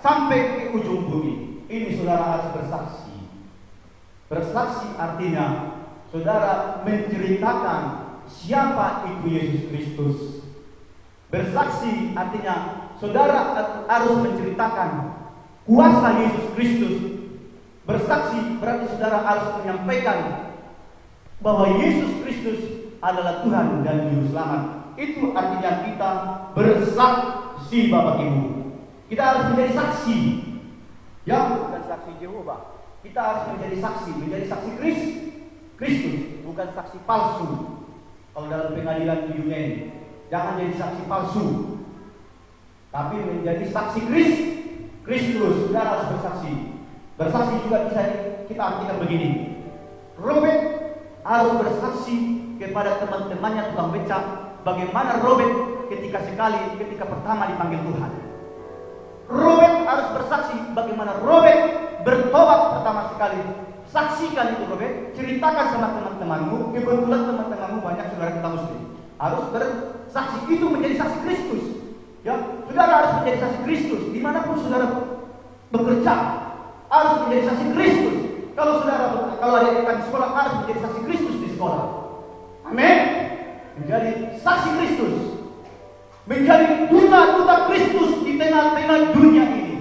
sampai ke ujung bumi. Ini saudara harus bersaksi. Bersaksi artinya saudara menceritakan siapa itu Yesus Kristus. Bersaksi artinya saudara harus menceritakan kuasa Yesus Kristus. Bersaksi berarti saudara harus menyampaikan bahwa Yesus Kristus adalah Tuhan dan Juru Selamat. Itu artinya kita bersaksi, Bapak Ibu. Kita harus menjadi saksi. Ya, bukan saksi Jehovah. Kita harus menjadi saksi Kristus, bukan saksi palsu. Kalau dalam pengadilan di dunia ini, jangan jadi saksi palsu, tapi menjadi saksi Kristus. Saudara harus bersaksi. Bersaksi juga bisa kita artikan begini. Robert harus bersaksi kepada teman-temannya tukang becak bagaimana Robert ketika pertama dipanggil Tuhan. Robert harus bersaksi bagaimana Robert bertobat pertama sekali. Saksikan itu Robert, ceritakan sama teman-temanmu. Kebetulan teman-temanmu banyak saudara kita muslim. Harus bersaksi, itu menjadi saksi Kristus. Ya, saudara harus menjadi saksi Kristus dimanapun saudara bekerja. Harus menjadi saksi Kristus. Kalau ada di sekolah harus menjadi saksi Kristus di sekolah. Amin. Menjadi saksi Kristus, menjadi duta Kristus di tengah-tengah dunia ini.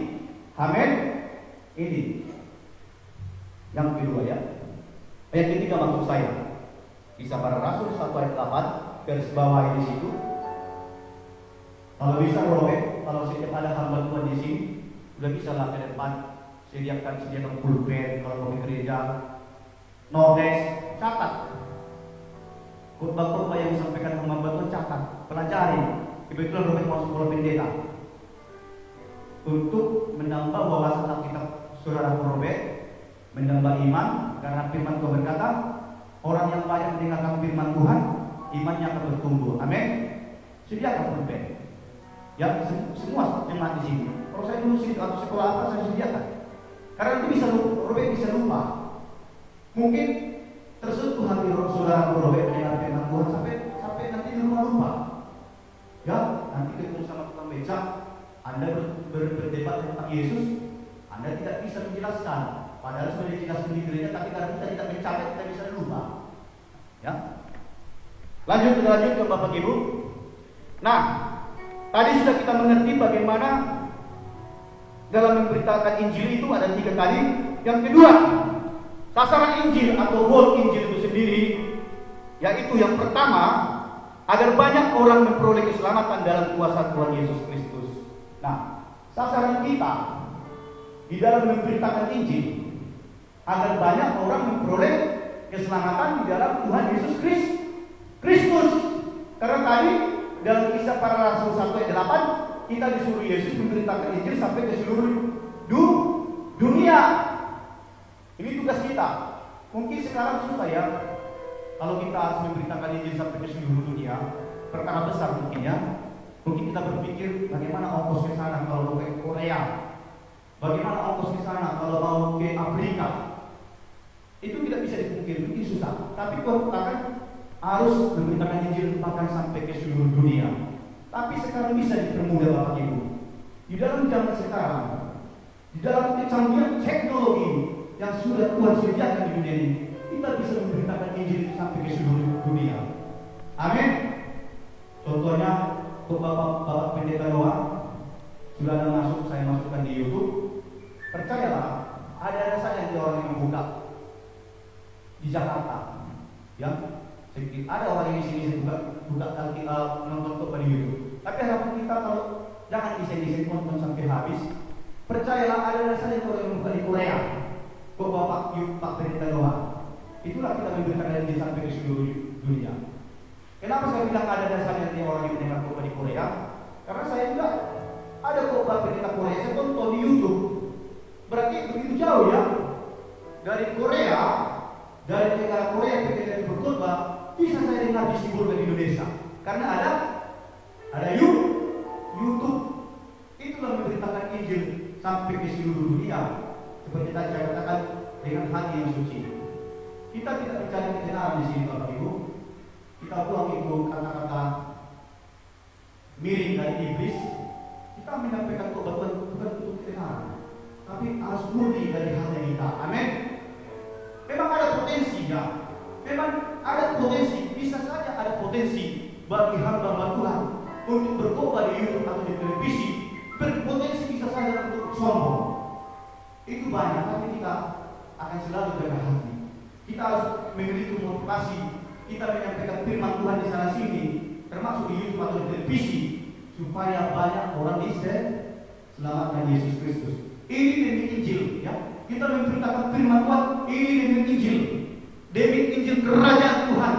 Amin. Ini yang kedua ya. Ayat ketiga maksud saya. Kisah Para Rasul 1 ayat 8 garis bawah di situ. Kalau bisa Robert, kalau setiap ada hamba Tuhan di sini, sudah bisa lah ke depan sediakan pulpen kalau mau ke gereja, notes, catat. Khotbah-khotbah yang disampaikan hamba Tuhan catat, pelajari. Kebetulan Robert mau sekolah pendeta untuk menambah wawasan Alkitab saudara Robert, menambah iman karena firman Tuhan berkata, orang yang banyak mendengarkan firman Tuhan, imannya akan bertumbuh. Amin. Sediakan pulpen. Ya, semua jemaat di sini. Kalau saya dulu sini atau sekolah apa saya sediakan. Karena itu Robert bisa lupa. Mungkin tersentuh hati saudara Robert mendengar firman Tuhan sampai nanti di rumah lupa. Ya, nanti ketemu sama tukang becak, Anda berdebat tentang Yesus, Anda tidak bisa menjelaskan. Padahal sudah dijelaskan di gereja, tapi karena kita tidak mencapai, kita bisa lupa. Ya. Lanjut ke Bapak Ibu. Nah, Tadi sudah kita mengerti bagaimana dalam memberitakan Injil itu ada 3 kali. Yang kedua, sasaran Injil atau goal Injil itu sendiri, yaitu yang pertama, agar banyak orang memperoleh keselamatan dalam kuasa Tuhan Yesus Kristus. Nah, sasaran kita di dalam memberitakan Injil, agar banyak orang memperoleh keselamatan di dalam Tuhan Yesus Kristus. Karena tadi dalam Kisah Para Rasul 1 ayat 8, kita disuruh Yesus memberitakan Injil sampai ke seluruh dunia. Ini tugas kita. Mungkin sekarang susah ya, kalau kita harus memberitakan Injil sampai ke seluruh dunia, perkara besar mungkin ya. Mungkin kita berpikir bagaimana ongkos ke sana kalau ke Korea, bagaimana ongkos ke sana kalau mau ke Afrika. Itu tidak bisa dipungkiri, mungkin susah. Tapi Tuhan katakan harus memberitakan Injil bahkan sampai ke seluruh dunia. Tapi sekarang bisa dipermudah Bapak Ibu. Di dalam zaman sekarang, di dalam kecanggihan teknologi yang sudah Tuhan sediakan di dunia ini, kita bisa memberitakan Injil sampai ke seluruh dunia. Amin. Contohnya untuk Bapak Pendeta Noa, sudah ada saya masukkan di YouTube. Percayalah, ada saja yang orang yang membuka di Jakarta, ya. Ada orang yang di sini buka nonton di YouTube. Tapi harapan kita kalau jangan desain nonton sampai habis. Percayalah, ada saja yang orang yang membuka di Korea. Kok Pak Pendeta Noa, itulah kita memberitakan Injil sampai ke seluruh dunia. Kenapa saya bilang ada dasarnya di orang yang mendengar khotbah di Korea? Karena saya juga ada khotbah pendeta Korea, saya tonton di YouTube. Berarti begitu jauh ya dari Korea, dari negara Korea pendeta berkhotbah, bisa saya dengar di Sibolga di Indonesia. Karena ada YouTube. Itulah memberitakan Injil sampai ke seluruh dunia. Seperti tadi saya katakan, dengan hati yang suci. Kita tidak mencari kebenaran di sini Bapak Ibu. Kita buang itu kata-kata miring dari iblis. Kita menyampaikan kebenaran bukan untuk kebenaran, tapi harus murni dari hati kita. Amin. Memang ada potensi ya. Memang ada potensi. Bisa saja ada potensi bagi hamba Tuhan untuk berkhotbah di YouTube atau di televisi. Berpotensi bisa saja untuk sombong. Itu banyak, tapi kita akan selalu jaga hati. Kita harus memiliki motivasi. Kita menyampaikan firman Tuhan di sana sini, termasuk di YouTube atau di televisi, supaya banyak orang diselamatkan Yesus Kristus. Ini demi Injil, ya. Kita memberitakan firman Tuhan. Ini demi Injil, demi Injil kerajaan Tuhan,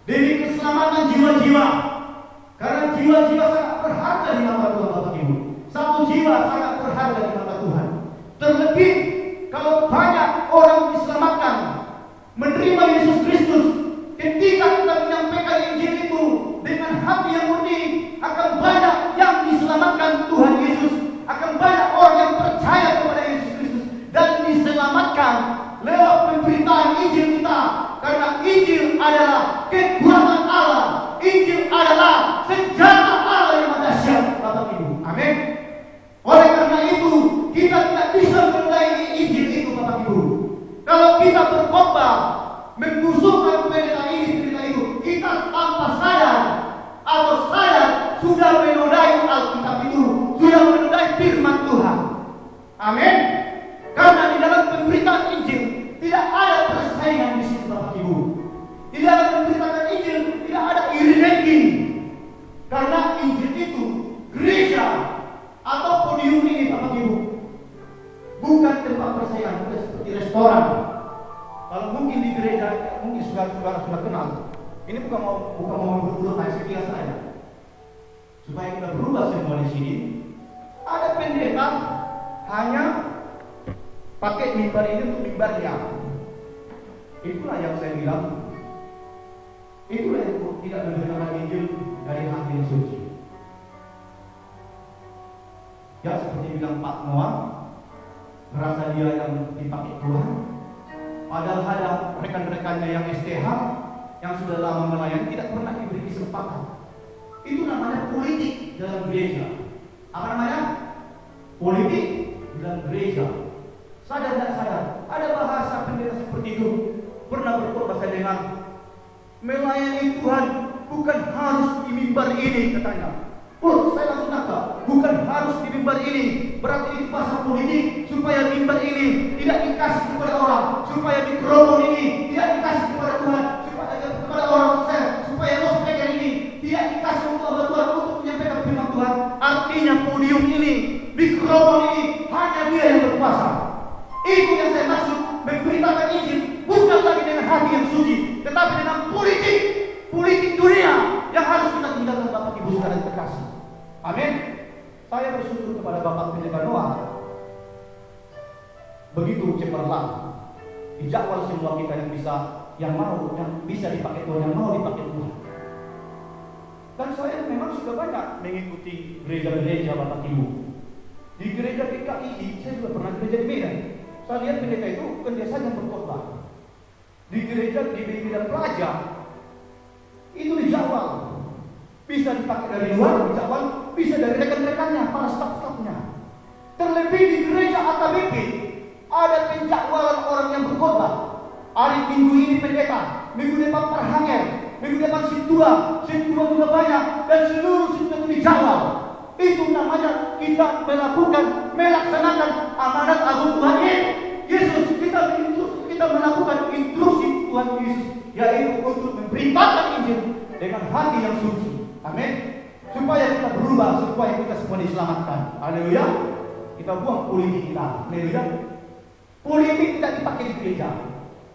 demi keselamatan jiwa-jiwa. Karena jiwa-jiwa sangat berharga di mata Tuhan, Bapak Ibu. Satu jiwa sangat berharga di mata Tuhan. Terlebih kalau banyak orang diselamatkan, menerima Yesus Kristus. Ketika kita menyampaikan Injil itu dengan hati yang murni, akan banyak yang diselamatkan Tuhan Yesus. Akan banyak orang yang percaya kepada Yesus Kristus dan diselamatkan lewat pemberitaan Injil kita. Karena Injil adalah kekuatan Allah. Injil adalah senjata Allah yang dahsyat, Bapak Ibu. Amin. Oleh karena itu, kita tidak bisa menodai Injil itu, Bapak Ibu. Kalau kita berkhotbah membusukkan berita itu, kita tanpa sadar atau sadar sudah menodai Alkitab itu, sudah menodai firman Tuhan. Amin. Karena di dalam pemberitaan Injil tidak ada persaingan di sini, Bapak Ibu. Di dalam pemberitaan Injil tidak ada iri dengki. Karena Injil itu gereja atau podium ini, Bapak Ibu, bukan tempat persaingan, bukan seperti restoran. Kalau mungkin di gereja, mungkin saudara sudah kenal. Ini bukan mau berbuat sekilas saja. Supaya kita berubah semua di sini. Ada pendeta hanya pakai mimbar ini untuk mimbarnya. Itulah yang saya bilang. Itulah yang tidak memberitakan Injil dari hati yang suci. Ya seperti bilang Pak Noah, merasa dia yang dipakai Tuhan. Padahal ada rekan-rekannya yang STH yang sudah lama melayani tidak pernah diberi kesempatan. Itu namanya politik dalam gereja. Apa namanya? Politik dalam gereja. Sadar tidak sadar, ada bahasa pendeta seperti itu. Pernah berkhotbah saya dengar, melayani Tuhan bukan harus di mimbar ini katanya. Oh, saya langsung nangkap. Bukan harus di mimbar ini. Berarti ini pasal politik supaya mimbar ini tidak dikasih kepada orang, supaya mikrofon ini tidak dikasih kepada Tuhan, supaya kepada orang sukses, supaya loudspeaker ini tidak dikasih untuk Tuhan untuk menyampaikan firman Tuhan. Artinya podium ini, mikrofon ini hanya Dia yang berkuasa. Itu yang saya maksud memberitakan Injil, bukan lagi dengan hati yang suci, tetapi dengan politik dunia yang harus kita tinggalkan, Bapak Ibu Saudara terkasih. Amin. Saya bersyukur kepada Bapak Pendeta Noah. Begitu cemerlang dijadwal semua kita yang bisa dipakai Tuhan, yang mau dipakai Tuhan. Dan saya memang sudah banyak mengikuti gereja-gereja Bapak Ibu. Di gereja PKI, saya juga pernah gereja di Medan. Saya lihat pendeta itu bukan dia saja berkhotbah. Di gereja di Medan Pelajar itu dijadwal. Bisa dipakai dari luar, dijadwal, bisa dari rekan-rekannya, para staf-stafnya. Terlebih di gereja AKBP ada penjadwalan orang yang berkhotbah. Hari Minggu ini pendeta, minggu depan perhanger, minggu depan sintua juga banyak, dan seluruh sintua itu dijadwal. Itu namanya kita melaksanakan amanat agung Tuhan Yesus. Kita melakukan instruksi Tuhan Yesus, yaitu untuk memberitakan Injil dengan hati yang suci. Amin. Supaya kita berubah, supaya kita semua diselamatkan. Haleluya. Kita buang politik kita. Haleluya. Politik tidak dipakai di gereja.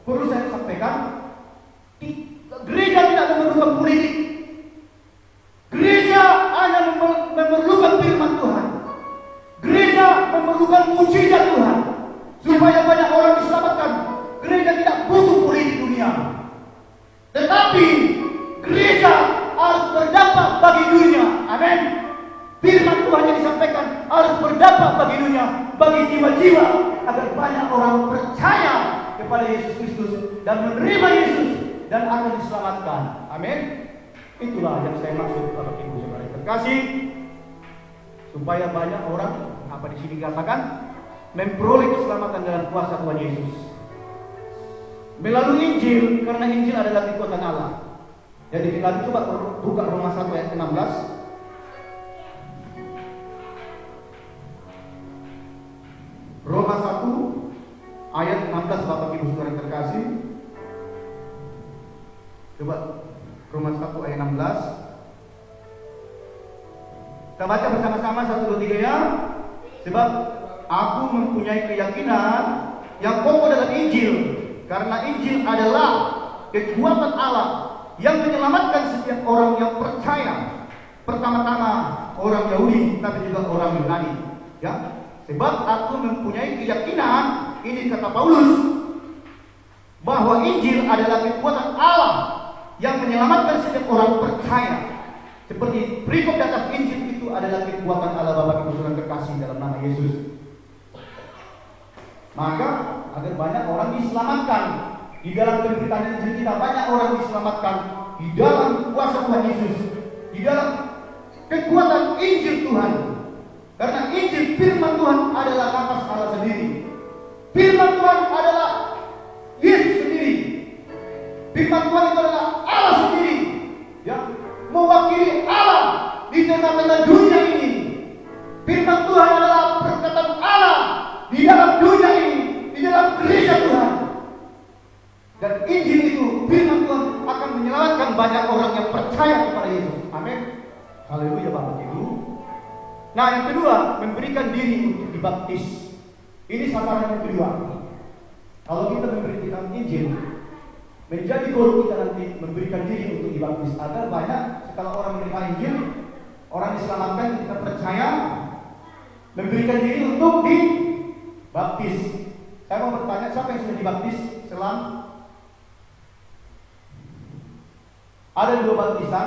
Perlu saya sampaikan, gereja tidak memerlukan politik. Gereja hanya memerlukan firman Tuhan. Gereja memerlukan mujizat Tuhan, supaya banyak orang diselamatkan. Gereja tidak butuh politik dunia. Tetapi gereja harus berdampak bagi dunia. Amin. Firman Tuhan yang disampaikan harus berdampak bagi dunia, bagi jiwa-jiwa, agar banyak orang percaya kepada Yesus Kristus dan menerima Yesus dan akan diselamatkan. Amin. Itulah yang saya maksud, Bapak Ibu Saudara terkasih, supaya banyak orang, apa di sini dikatakan, memperoleh keselamatan dalam kuasa Tuhan Yesus melalui Injil, karena Injil adalah kekuatan Allah. Jadi kita coba buka Roma 1 ayat 16. Roma 1 ayat 16, Bapak Ibu Saudara terkasih. Coba Roma 1 ayat 16. Kita baca bersama-sama 1, 2, 3 ya. Sebab aku mempunyai keyakinan yang pokok dalam Injil, karena Injil adalah kekuatan Allah yang menyelamatkan setiap orang yang percaya. Pertama-tama orang Yahudi, tapi juga orang Yunani. Ya, sebab aku mempunyai keyakinan, ini kata Paulus, bahwa Injil adalah kekuatan Allah yang menyelamatkan setiap orang percaya. Seperti berikut di atas, Injil itu adalah kekuatan Allah. Bapak Ibu Saudara terkasih dalam nama Yesus. Maka agar banyak orang diselamatkan di dalam pemberitaan Injil kita, banyak orang diselamatkan di dalam kuasa Tuhan Yesus, di dalam kekuatan Injil Tuhan. Karena Injil, firman Tuhan adalah nafas Allah sendiri. Firman Tuhan adalah Yesus sendiri. Firman Tuhan itu adalah Allah sendiri, ya, mewakili Allah di tengah-tengah dunia ini. Firman Tuhan adalah perkataan Allah di dalam dunia ini, di dalam gereja Tuhan. Dan Injil itu, firman Tuhan, akan menyelamatkan banyak orang yang percaya kepada Yesus. Amin. Haleluya, Bapak Ibu. Nah, yang kedua, memberikan diri untuk dibaptis. Ini sasaran yang kedua. Kalau kita memberikan Injil, menjadi goal kita nanti memberikan diri untuk dibaptis, agar banyak setelah orang menerima Injil, orang diselamatkan, kita percaya, memberikan diri untuk dibaptis. Saya mau bertanya, siapa yang sudah dibaptis selam? Ada 2 baptisan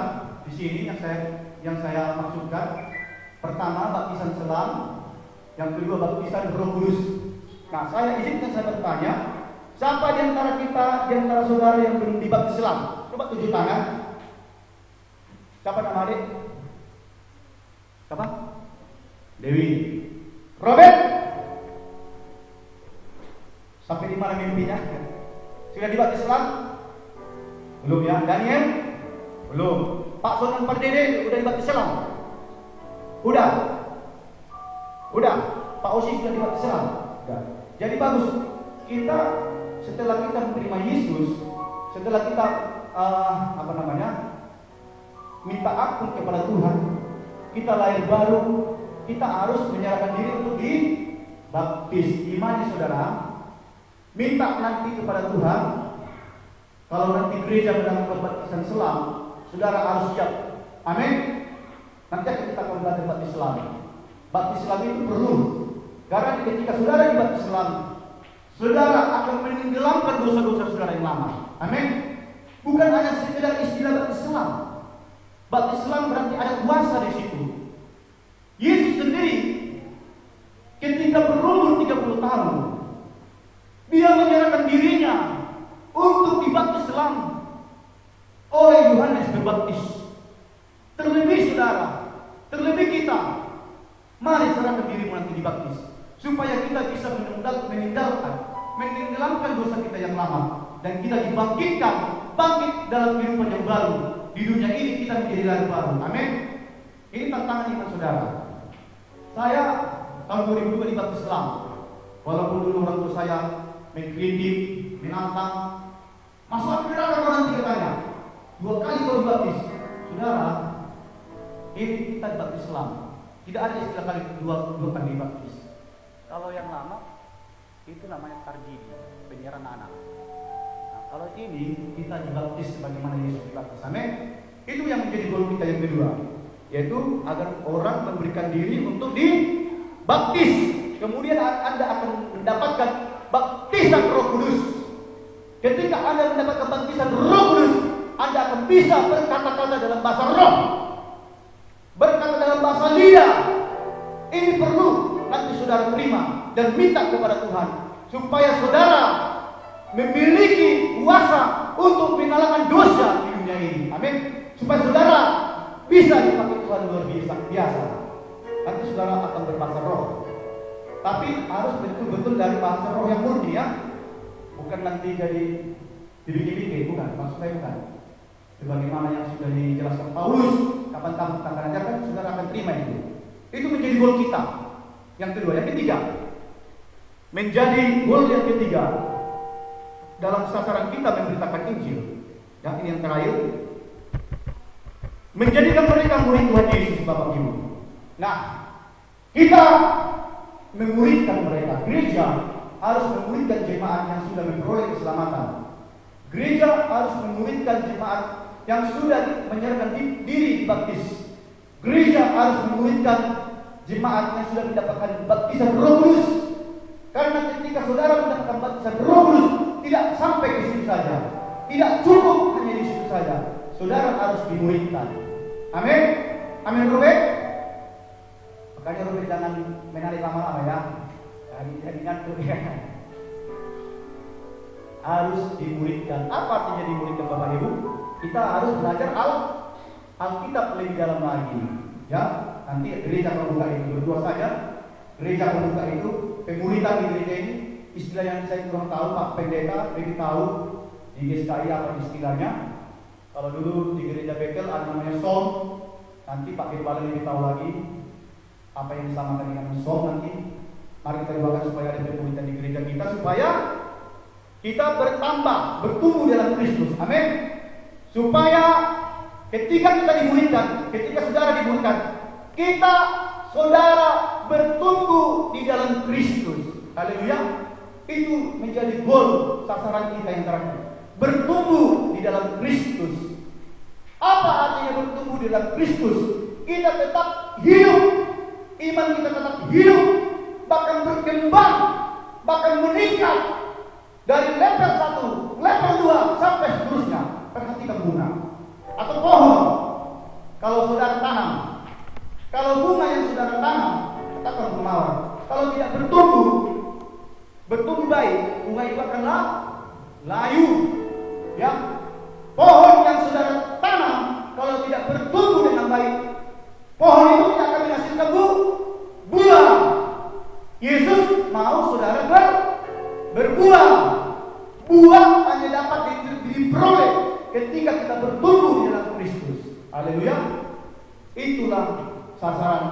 di sini yang saya maksudkan. Pertama, baptisan selam, yang kedua baptisan Roh Kudus. Nah, saya izinkan saya bertanya, siapa di antara kita, di antara saudara yang belum dibaptis selam? Coba tunjuk tangan. Siapa nama adik? Siapa? Dewi. Robert? Sampai di mana mimpinya? Sudah dibaptis selam? Belum ya? Daniel? Belum. Pak Sonan Pardede udah dibaptis selam? Udah. Pak Osi sudah dibaptis Islam. Udah. Jadi bagus. Kita setelah kita menerima Yesus, setelah kita minta ampun kepada Tuhan, kita lahir baru, kita harus menyerahkan diri untuk dibaptis. Imani saudara, minta nanti kepada Tuhan. Kalau nanti gereja melakukan baptisan Islam, saudara harus siap. Amin. Nanti kita akan belajar baptis Islam. Baptis Islam itu perlu, karena ketika saudara dibaptis Islam, saudara akan menenggelamkan dosa-dosa saudara yang lama. Amin. Bukan hanya sekedar istilah baptis Islam. Baptis Islam berarti ada kuasa di situ. Yesus sendiri ketika berumur 30 tahun, dia menyerahkan dirinya untuk dibaptis Islam oleh Yohanes Pembaptis. Terlebih saudara, terlebih kita, mari serahkan diri nanti dibaptis, supaya kita bisa meninggalkan dosa kita yang lama, dan kita dibangkitkan, bangkit dalam kehidupan yang baru. Di dunia ini kita menjadi lahir baru. Amin. Ini tantangan iman saudara. Saya tahun 2002 dibaptis Islam. Walaupun dulu orang tua saya mengkritik, menantang, masuk neraka kau nanti katanya. 2 kali kau dibaptis. Saudara, ini kita dibaptis Islam. Tidak ada istilah kali dua kali dibaptis. Kalau yang lama itu namanya tarjid, penyerahan anak. Nah, kalau ini kita dibaptis sebagaimana Yesus dibaptis. Amin. Itu yang menjadi goal kita yang kedua, yaitu agar orang memberikan diri untuk dibaptis. Kemudian Anda akan mendapatkan baptisan Roh Kudus. Ketika Anda mendapatkan baptisan Roh Kudus, Anda akan bisa berkata-kata dalam bahasa roh, berkata dalam bahasa lidah. Ini perlu nanti saudara terima dan minta kepada Tuhan, supaya saudara memiliki kuasa untuk mengalahkan dosa di dunia ini. Amin. Supaya saudara bisa dipakai Tuhan luar biasa. Nanti saudara akan berbahasa roh, tapi harus betul-betul dari bahasa roh yang murni, ya. Bukan nanti jadi dibikin-bikin, bukan. Maksud saya bukan. Sebagaimana yang sudah dijelaskan Paulus, kapan-kapan kita akan ajarkan, saudara akan terima itu. Itu menjadi goal kita. Yang kedua, yang ketiga, menjadi goal yang ketiga dalam sasaran kita memberitakan Injil. Yang ini yang terakhir, menjadikan mereka murid Tuhan Yesus, Bapak Ibu. Nah, kita memuridkan mereka. Gereja harus memuridkan jemaat yang sudah memperoleh keselamatan. Gereja harus memuridkan jemaat yang sudah menyerahkan diri dibaptis. Gereja harus memuridkan jemaat yang sudah mendapatkan baptisan Roh Kudus. Karena ketika saudara mendapatkan baptisan Roh Kudus, tidak sampai ke situ saja, tidak cukup hanya di situ saja. Saudara harus dimuridkan. Amin. Amin, Robert. Makanya Robert jangan menarik lama-lama, ya. Jadi ngantuk, ya. Harus dimuridkan. Apa artinya dimuridkan, Bapak Ibu? Kita harus belajar Alkitab lebih dalam lagi, ya. Nanti gereja pembuka itu berdua saja. Gereja pembuka itu pemuridan di gereja ini, istilah yang saya kurang tahu, Pak Pendeta lebih tahu di GSKI apa istilahnya. Kalau dulu di gereja Bekel ada namanya som, nanti Pak Gembala lebih tahu lagi apa yang disamakan dengan som nanti. Mari kita doakan supaya ada pemuridan di gereja kita, supaya kita bertambah, bertumbuh dalam Kristus. Amin. Supaya ketika kita dimuridkan, ketika saudara dimuridkan, kita saudara bertumbuh di dalam Kristus. Haleluya. Itu menjadi goal sasaran kita yang terakhir. Bertumbuh di dalam Kristus. Apa artinya bertumbuh di dalam Kristus? Kita tetap hidup, iman kita tetap hidup, bahkan berkembang, bahkan meningkat dari level 1, level 2 sampai seterusnya. Perhatikan bunga atau pohon. Kalau saudara tanam, kalau bunga yang saudara tanam tetap akan bermawar. Kalau tidak bertumbuh baik, bunga itu akan layu. Ya, pohon yang saudara tanam kalau tidak bertumbuh dengan baik, pohon itu tidak akan menghasilkan buah. Yesus mau saudara berbuah. Buah hanya dapat diperoleh ketika kita bertumbuh di dalam Kristus. Haleluya. Itulah sasaran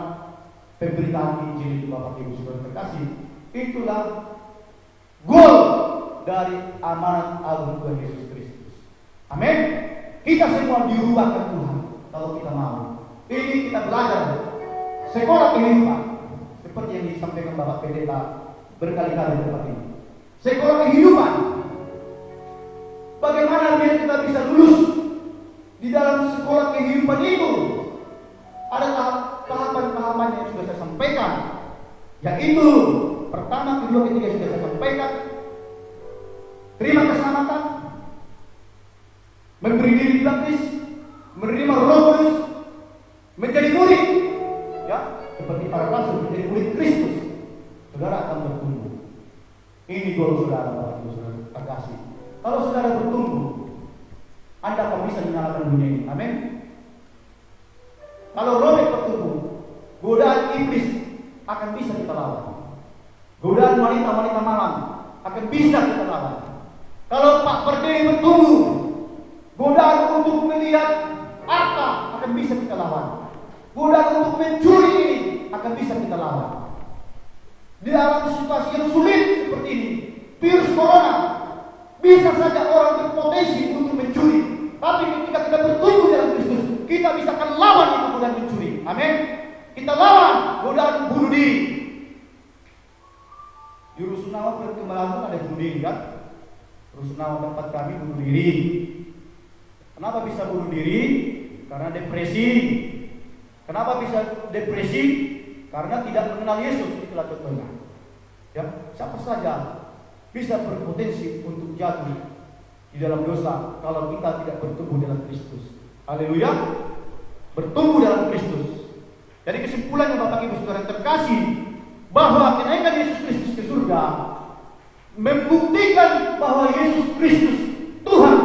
pemberitaan Injil itu Bapak Ibu Saudara terkasih. Itulah goal dari amanat agung Tuhan Yesus Kristus. Amin. Kita semua dirubahkan Tuhan kalau kita mau. Ini kita belajar sekolah kehidupan seperti yang disampaikan Bapak Pendeta berkali-kali di tempat ini. Sekolah kehidupan. Bagaimana biar kita bisa lulus di dalam sekolah kehidupan itu? Ada tahapan-tahapan yang sudah saya sampaikan, yaitu pertama, kedua, ketiga sudah saya sampaikan. Terima keselamatan, memberi diri dibaptis, menerima Roh Kudus, menjadi murid, ya, seperti para rasul menjadi murid Kristus. Saudara akan bertumbuh. Ini goal saudara, Bapak Ibu Saudara terkasih. Kalau saudara bertumbuh, Anda akan bisa menyalakan dunia ini. Amin. Kalau robek bertumbuh, godaan iblis akan bisa kita lawan. Godaan wanita-wanita malam akan bisa kita lawan. Kalau Pak Perdei bertumbuh, godaan untuk melihat harta akan bisa kita lawan. Godaan untuk mencuri ini akan bisa kita lawan. Di dalam situasi yang sulit seperti ini, virus corona, bisa saja orang berpotensi untuk mencuri. Tapi ketika kita bertumbuh dalam Kristus, kita bisa akan lawan itu godaan mencuri. Amin. Kita lawan godaan bunuh diri. Di Rusunawa perkembangan ada bunuh diri kan? Rusunawa tempat kami bunuh diri. Kenapa bisa bunuh diri? Karena depresi. Kenapa bisa depresi? Karena tidak mengenal Yesus. Itulah contohnya. Ya, siapa saja bisa berpotensi untuk jatuh di dalam dosa kalau kita tidak bertumbuh dalam Kristus. Haleluya. Bertumbuh dalam Kristus. Jadi kesimpulannya Bapak Ibu Saudara terkasih, bahwa kenaikan Yesus Kristus ke surga membuktikan bahwa Yesus Kristus Tuhan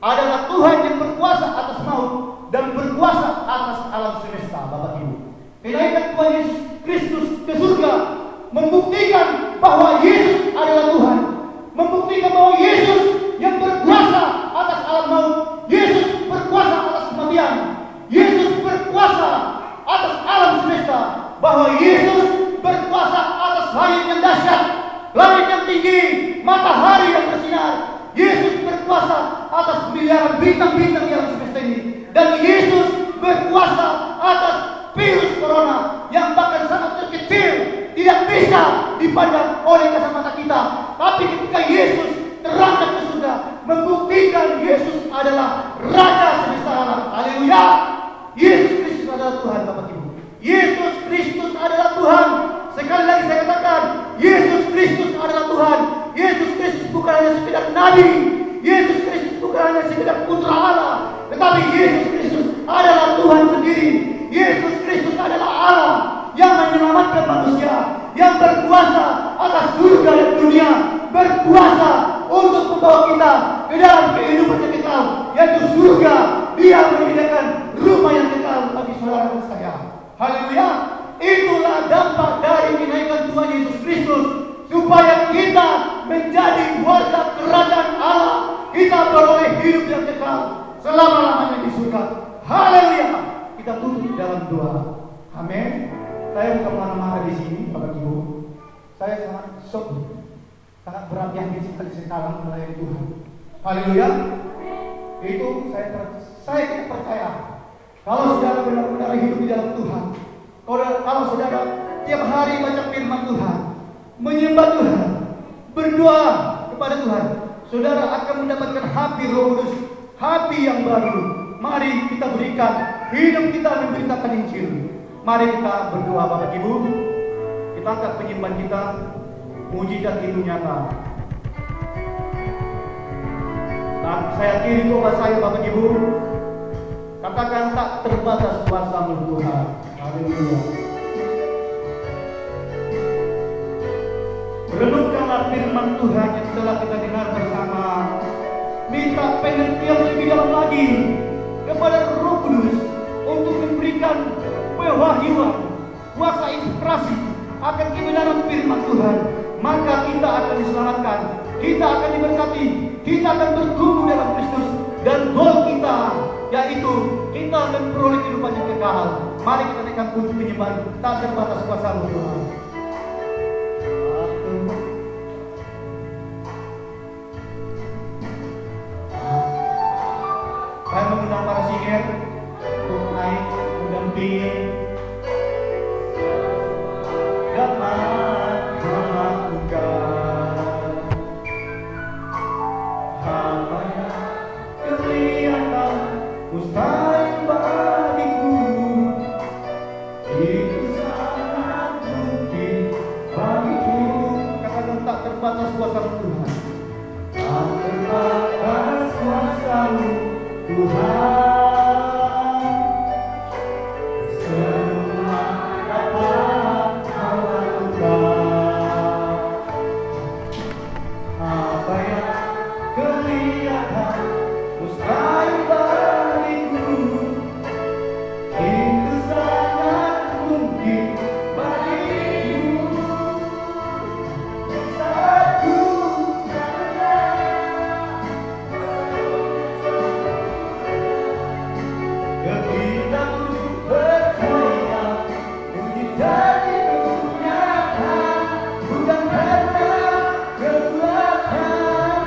adalah Tuhan yang berkuasa atas maut dan berkuasa atas alam semesta. Bapak Ibu, kenaikan Tuhan Yesus Kristus ke surga membuktikan bahwa Yesus adalah Tuhan, membuktikan bahwa Yesus yang berkuasa atas alam maut, Yesus berkuasa atas kematian, Yesus berkuasa atas alam semesta, bahwa Yesus berkuasa atas langit yang dahsyat, langit yang tinggi, matahari yang bersinar. Yesus berkuasa atas miliaran bintang-bintang yang semesta ini, dan Yesus berkuasa atas virus corona yang bahkan sangat terkecil, tidak bisa dipandang oleh kasat mata kita. Tapi ketika Yesus terangkat ke surga, membuktikan Yesus adalah Raja semesta alam. Haleluya. Yesus Kristus adalah Tuhan, Bapak Ibu. Yesus Kristus adalah Tuhan. Sekali lagi saya katakan, Yesus Kristus adalah Tuhan. Yesus Kristus bukan hanya sekedar nabi. Yesus Kristus bukan hanya sekedar putra Allah, tetapi Yesus Kristus adalah Tuhan sendiri. Yesus Kristus adalah Allah yang menyelamatkan manusia, yang berkuasa atas surga dan dunia, berkuasa untuk membawa kita ke dalam kehidupan yang kekal, yaitu surga. Dia menyediakan rumah yang kekal bagi saudara dan saya. Haleluya. Itulah dampak dari kenaikan Tuhan Yesus Kristus, supaya kita menjadi warga kerajaan Allah. Kita beroleh hidup yang kekal selama-lamanya di surga. Haleluya. Kita tutup dalam doa. Amin. Saya bukan marah-marah di sini, Bapak Ibu. Saya sangat shock, sangat berat hati sekali sekarang melayani Tuhan. Haleluya. Itu saya tidak percaya kalau saudara benar-benar hidup di dalam Tuhan. Kalau saudara tiap hari baca firman Tuhan, menyembah Tuhan, berdoa kepada Tuhan, saudara akan mendapatkan hati Roh Kudus, hati yang baru. Mari kita berikan hidup kita memberitakan Injil. Mari kita berdoa, Bapak Ibu. Kita angkat penyembahan kita. Mujizat itu nyata. Dan saya kiri doa saya, Bapak Ibu. Katakan, tak terbatas kuasa-Mu Tuhan. Haleluya. Renungkanlah firman Tuhan yang telah kita dengar bersama. Minta pengertian lebih dalam lagi kepada Roh Kudus untuk memberikan pewahyuan, kuasa inspirasi akan kebenaran firman Tuhan. Maka kita akan diselamatkan, kita akan diberkati, kita akan bertumbuh dalam Kristus, dan goal kita yaitu kita memperoleh kehidupan yang kekal. Mari kita naikkan puji penyembahan, tak terbatas kuasa-Mu Tuhan. Saya mengundang para singer untuk naik mendampingi. Dapat melakukan apa yang kelihatan mustahil bagiku, itu sangat mungkin bagiku. Katakan tak terbatas kuasa Tuhan. Tak terbatas kuasa-Mu Tuhan, semua dapat Kau lakukan. Apa yang kelihatan mustahil bagiku, itu sangat mungkin bagimu. Saat ku ketika ku percaya mujizat itu nyata, bukan karena kekuatan,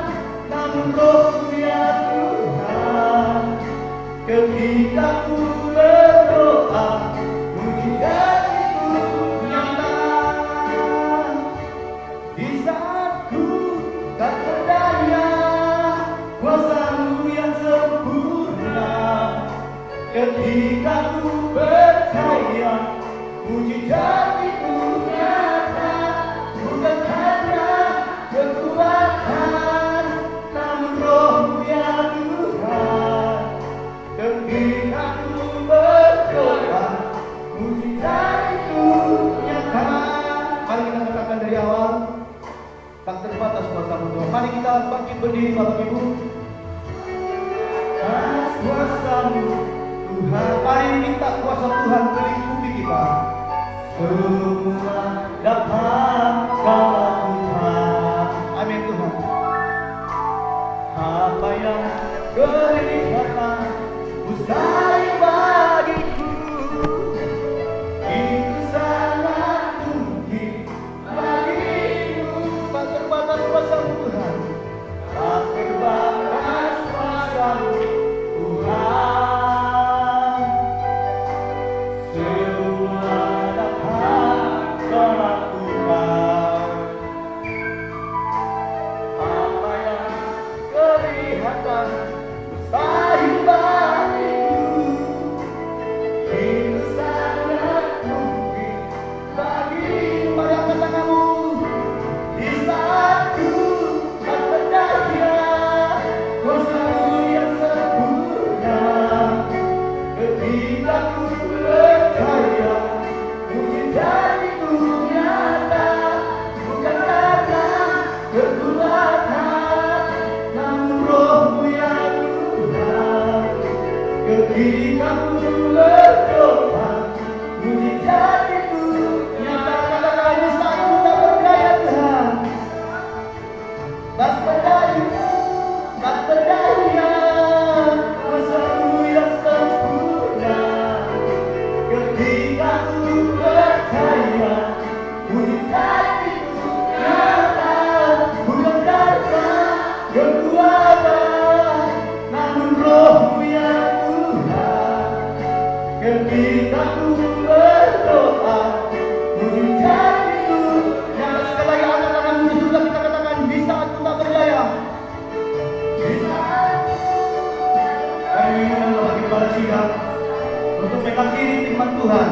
namun Roh-Mu ya Tuhan. Ketika ku berdoa, mujizat itu nyata. Di saat ku tak berdaya, kuasa-Mu yang sempurna. Ketika ku percaya, mujizat itu nyata, bukan karena kekuatan, namun Roh-Mu ya Tuhan. Ketika ku berdoa, mujizat itu nyata. Mari kita katakan dari awal, tak terbatas kuasa-Mu Tuhan. Mari kita bangkit berdiri Bapak Ibu. Atas kuasa-Mu Tuhan, mari minta kuasa Tuhan meliputi kita. Semua dapat Kau lakukan. Amin Tuhan. Apa yang kelihatan mustahil bagiku, itu sangat mungkin bagimu. Tak terbatas kuasa-Mu Tuhan. Tak terbatas kuasa-Mu Tuhan, semua dapat Kau lakukan. Apa yang kelihatan mustahil bagiku, itu sangat mungkin bagimu. Mari angkat tanganmu. Di saat ku tak berdaya, kuasa-Mu yang sempurna. Ketika ku percaya, mujizat itu nyata, bukan karena kekuatan, namun Roh-Mu ya Tuhan. Ketika ku berdoa, mujizat itu nyata. Katakan di saat ku tak berdaya Tuhan, tak berdaya, tak berdaya, kuasa-Mu yang sempurna. Ketika ku percaya, mujizat itu nyata, bukan karena kekuatan, namun Roh-Mu ya Tuhan. Ketika ku berdoa, mujizat itu nyata. Sekali lagi angkat tanganmu di surga, kita katakan di saat ku tak berdaya. Di saat kami menanggapi para sidang untuk mengkaji firman Tuhan,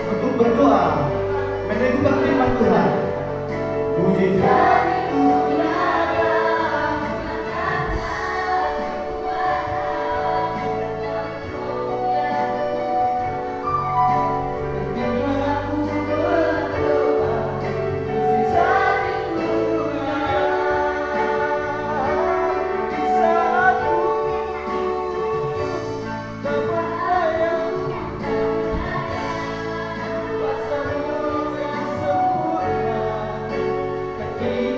untuk berdoa, meneguhkan firman Tuhan. Mujizat itu nyata, ketika ku berdoa, mujizat itu nyata. Di saat ku tak berdaya, kuasa-Mu yang sempurna. Ketika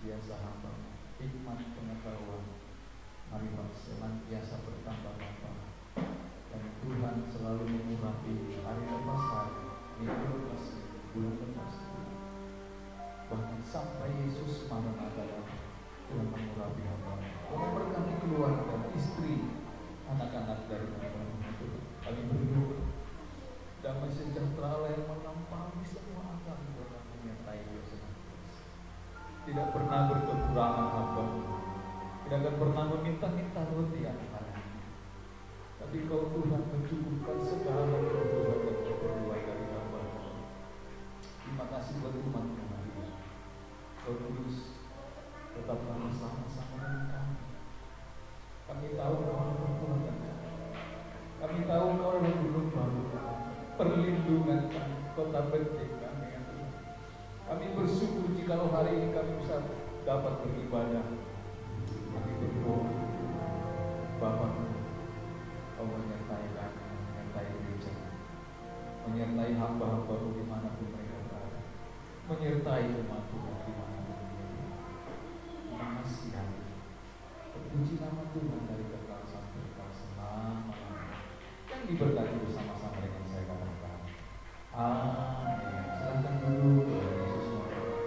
senantiasa hamba, hikmat pengetahuan marilah senantiasa bertambah Bapa, dan Tuhan selalu mengurapi hari lepas hari, minggu lepas minggu, bulan lepas bulan, bahkan sampai Yesus Maranatha Tuhan mengurapi hamba, memberkati keluarga, istri, anak-anak dari hamba itu. Kami berdoa damai sejahtera yang melampaui semua akal Tuhan menyertai dia senantiasa. Tidak pernah berkekurangan hamba, tidak akan pernah meminta-minta roti anak-anak, tapi Kau Tuhan mencukupkan segala kebutuhan dan keperluan dari hamba. Terima kasih buat umat Tuhan. Kau Kudus tetaplah bersama-sama dengan kami. Kami tahu Kau adalah kekuatan kami. Kami tahu Kau adalah gunung baru kami, perlindungan kami, kota penting kami yang Tuhan. Kami bersyukur jikalau hari ini kami bisa dapat beribadah. Kami berdoa, Bapa, Kau menyertai kami, menyertai gereja, menyertai hamba-hamba-Mu dimanapun mereka berada, menyertai umat Tuhan dimanapun mereka berada. Terima kasih Tuhan. Terpuji nama Tuhan dari kekal sampai kekal selama-lamanya. Yang diberkati bersama-sama dengan saya katakan amin. Silakan duduk. Yesus memberkati.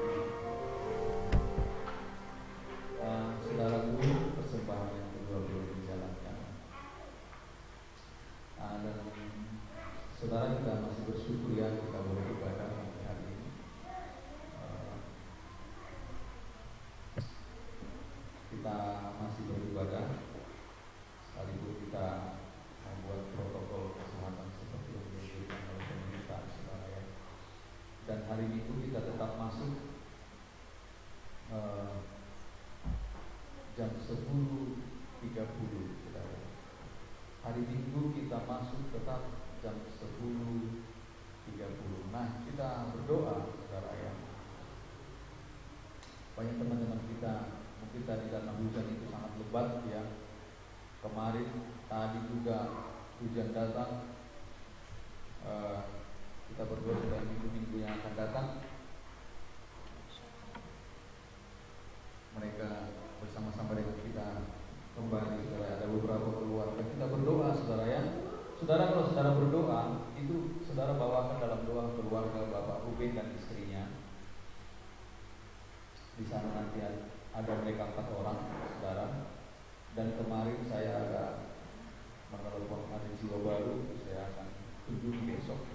Saudaraku, persembahan yang kedua boleh dijalankan. Dan saudara, kita masih bersyukur ya kita boleh ibadah hari ini. Kita masih beribadah sekalipun kita membuat protokol kesehatan seperti yang diberikan oleh pemerintah, saudara ya. Dan hari Minggu kita tetap masuk jam 10.30, saudara. Hari Minggu kita masuk tetap jam 10.30. Nah, kita berdoa, saudara ya. Banyak teman-teman kita mungkin tadi karena hujan itu sangat lebat ya. Kemarin tadi juga hujan datang. Kita berdoa supaya minggu-minggu yang akan datang mereka bersama-sama dengan kita kembali, saudara. Ada beberapa keluarga kita berdoa, saudara ya. Saudara, kalau saudara berdoa itu saudara bawakan dalam doa keluarga Bapak Ruben dan istrinya. Di sana nanti ada mereka 4 orang, saudara. Dan kemarin saya agak menelpon ada jiwa baru, saya akan kunjungi besok.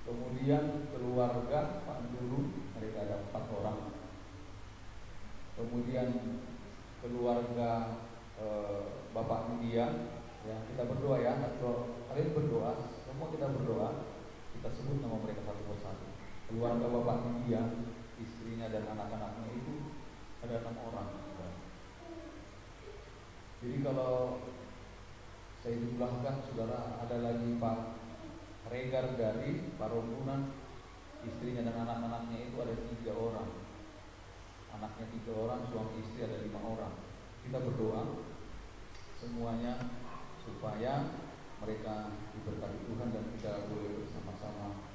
Kemudian keluarga Pak Dulu, mereka ada 4 orang. Kemudian keluarga Bapak India, ya kita berdoa ya. Kalian berdoa, semua kita berdoa. Kita sebut nama mereka satu persatu. Keluarga Bapak India, istrinya dan anak-anaknya itu ada 6 orang. Jadi kalau saya jumlahkan, saudara, ada lagi Pak Regar dari Parombunan, istrinya dan anak-anaknya itu ada 3 orang. Anaknya 3 orang, suami istri ada 5 orang. Kita berdoa semuanya supaya mereka diberkati Tuhan dan kita boleh bersama-sama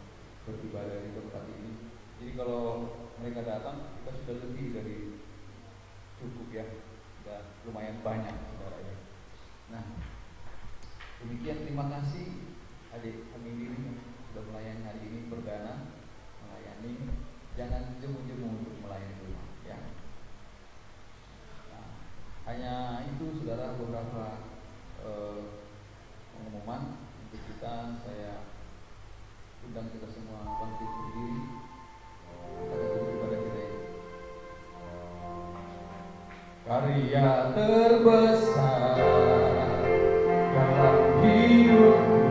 beribadah di tempat ini. Jadi kalau mereka datang, kita sudah lebih dari cukup ya, sudah lumayan banyak, saudara ya. Nah, demikian, terima kasih adik kami ini sudah melayani hari ini perdana melayani. Jangan jemu-jemu untuk melayani rumah ya. Nah, hanya itu, saudara, beberapa pengumuman untuk kita. Saya undang kita semua bangkit berdiri. Kita tutup ibadah kita ini. Karya terbesar dalam hidupku,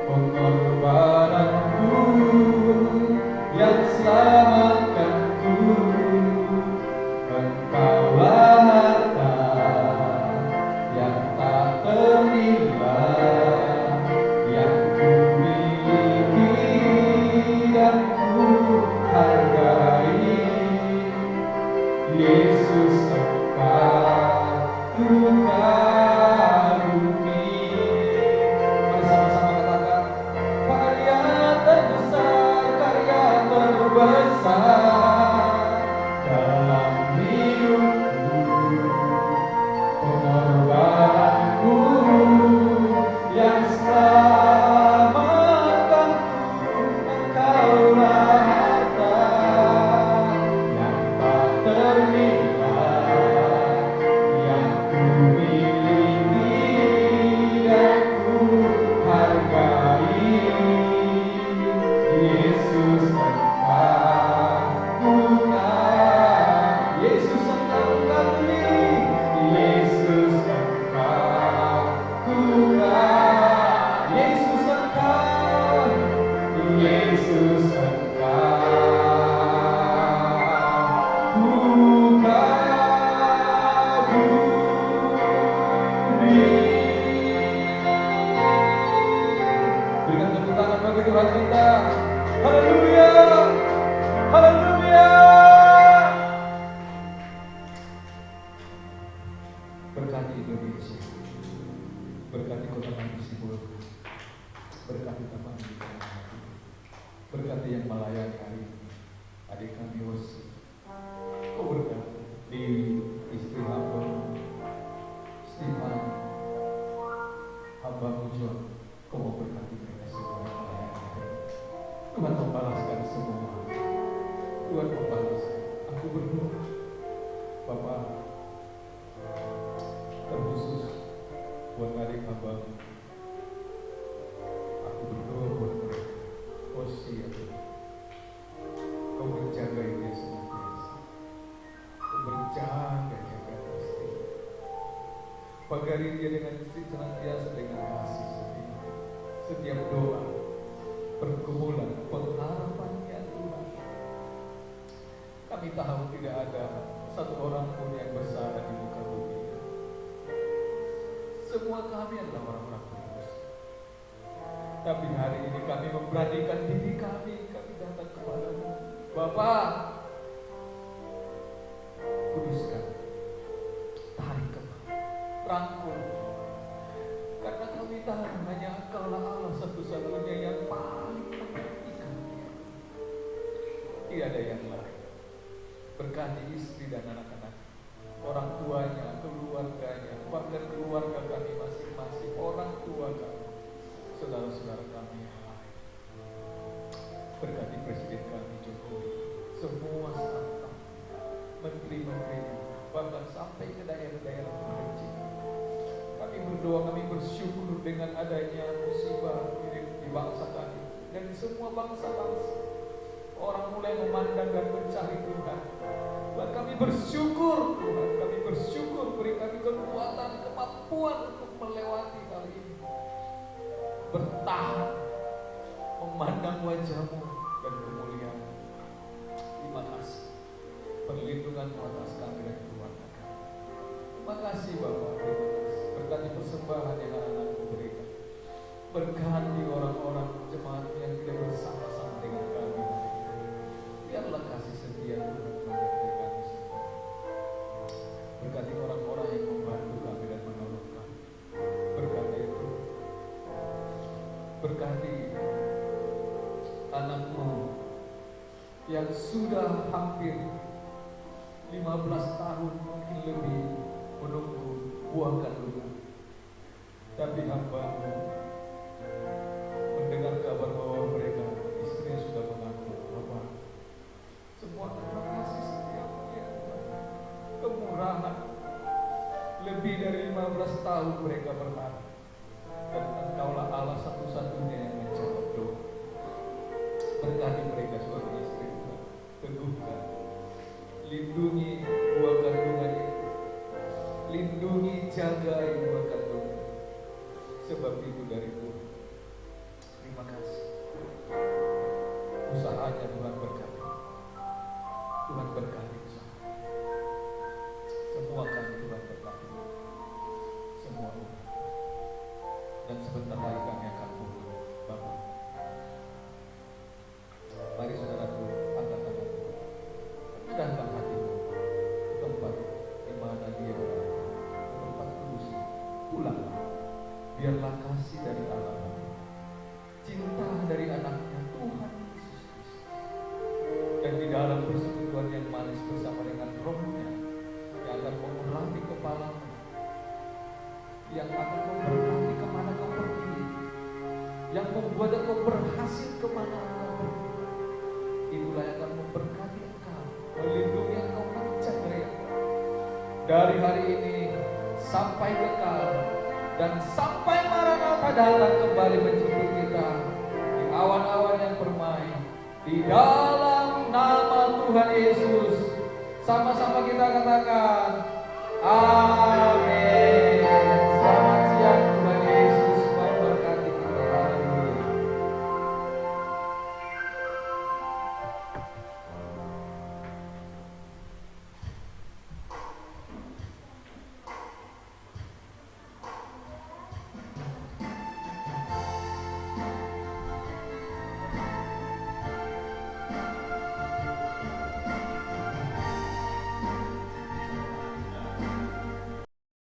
pengorbananku yang selamatkanku, Engkaulah harta yang tak ternilai, yang ku miliki dan ku hargai. Yesus, Engkau karuni. Mari sama-sama katakan, karya terbesar dalam membalasnya. Aku berdoa, Bapa, terkhusus buat adik hamba, aku berdoa buat mereka. Osia, Kau menjaga dia senantiasa. Kau berjaga pasti. Pagari dia dengan senantiasa dengan kasih setia. Setiap doa, pergumulan, pengharapan ya Tuhan. Kami tahu tidak ada satu orang pun yang bersalah di muka bumi. Semua kami adalah orang-orang kudus. Tapi hari ini kami memberanikan diri kami datang kepadamu. Bapa, kuduskan, tarik kembali, rangkul. Karena kami tahu hanya Engkaulah Allah satu-satunya yang paling mengerti kami. Tidak ada yang lain. Berkati istri dan anak-anak, orang tuanya, keluarganya, bahkan keluarga kami masing-masing, orang tua kami, saudara-saudara kami yang lain. Berkati Presiden kami Jokowi, semua staf, menteri-menteri, bahkan sampai ke daerah-daerah terpencil. Kami berdoa, kami bersyukur dengan adanya musibah di bangsa kami dan di semua bangsa-bangsa. Orang mulai memandang dan mencari Tuhan. Buat kami bersyukur Tuhan, kami bersyukur, beri kami kekuatan, kemampuan untuk melewati hal ini. Bertahan, memandang wajah-Mu dan kemuliaan. Terima kasih perlindungan-Mu atas kami dan keluarga kami. Terima kasih Bapak, terima kasih. Berkati persembahan yang anak-anak-Mu berikan. Berkati orang-orang jemaat yang tidak bersama-sama dengan kami. Biarlah kasih setia Tuhan menyertai kami semua. Berkati orang-orang yang membantu kami dan menolong kami. Berkati itu. Berkati anak-Mu yang sudah hampir 15 tahun mungkin lebih menunggu buah kandungan. Tapi hamba-Mu mendengar kabar bahwa mereka istrinya sudah mengaku. Bapak, semua terima kasih setiap-Mu ya Tuhan. Kemurahan lebih dari 15 tahun mereka bertahan. Dan Engkaulah Allah satu-satunya yang menjawab doa. Berkati mereka suami istri Tuhan. Teguhkan, lindungi buah kandungan itu. Lindungi, jagai buah kandungan. Sebab itu dari Tuhan. Terima kasih. Usahanya Tuhan berkati. Tuhan berkati usaha. Semua kami Tuhan berkati. Semua umat. Dan sebentar lagi kami akan pulang. Bapak, mari saudaraku, angkat tanganmu, rendahkan hatimu ke tempat di mana dia berada, ke tempat kudus. Pulanglah, biarlah kasih dari Allah, cinta dari anaknya Tuhan Yesus Kristus, dan di dalam persekutuan yang manis bersama dengan Roh-Nya yang akan mengurapi kepalamu, yang akan memberkati kemana kau pergi, yang membuat engkau berhasil kemana kau pergi. Itulah yang akan memberkati engkau, melindungi engkau, menjaga engkau dari hari ini sampai kekal, dan sampai Maranatha datang kembali menjemput kita di awan-awan yang permai. Di dalam nama Tuhan Yesus, sama-sama kita katakan amin.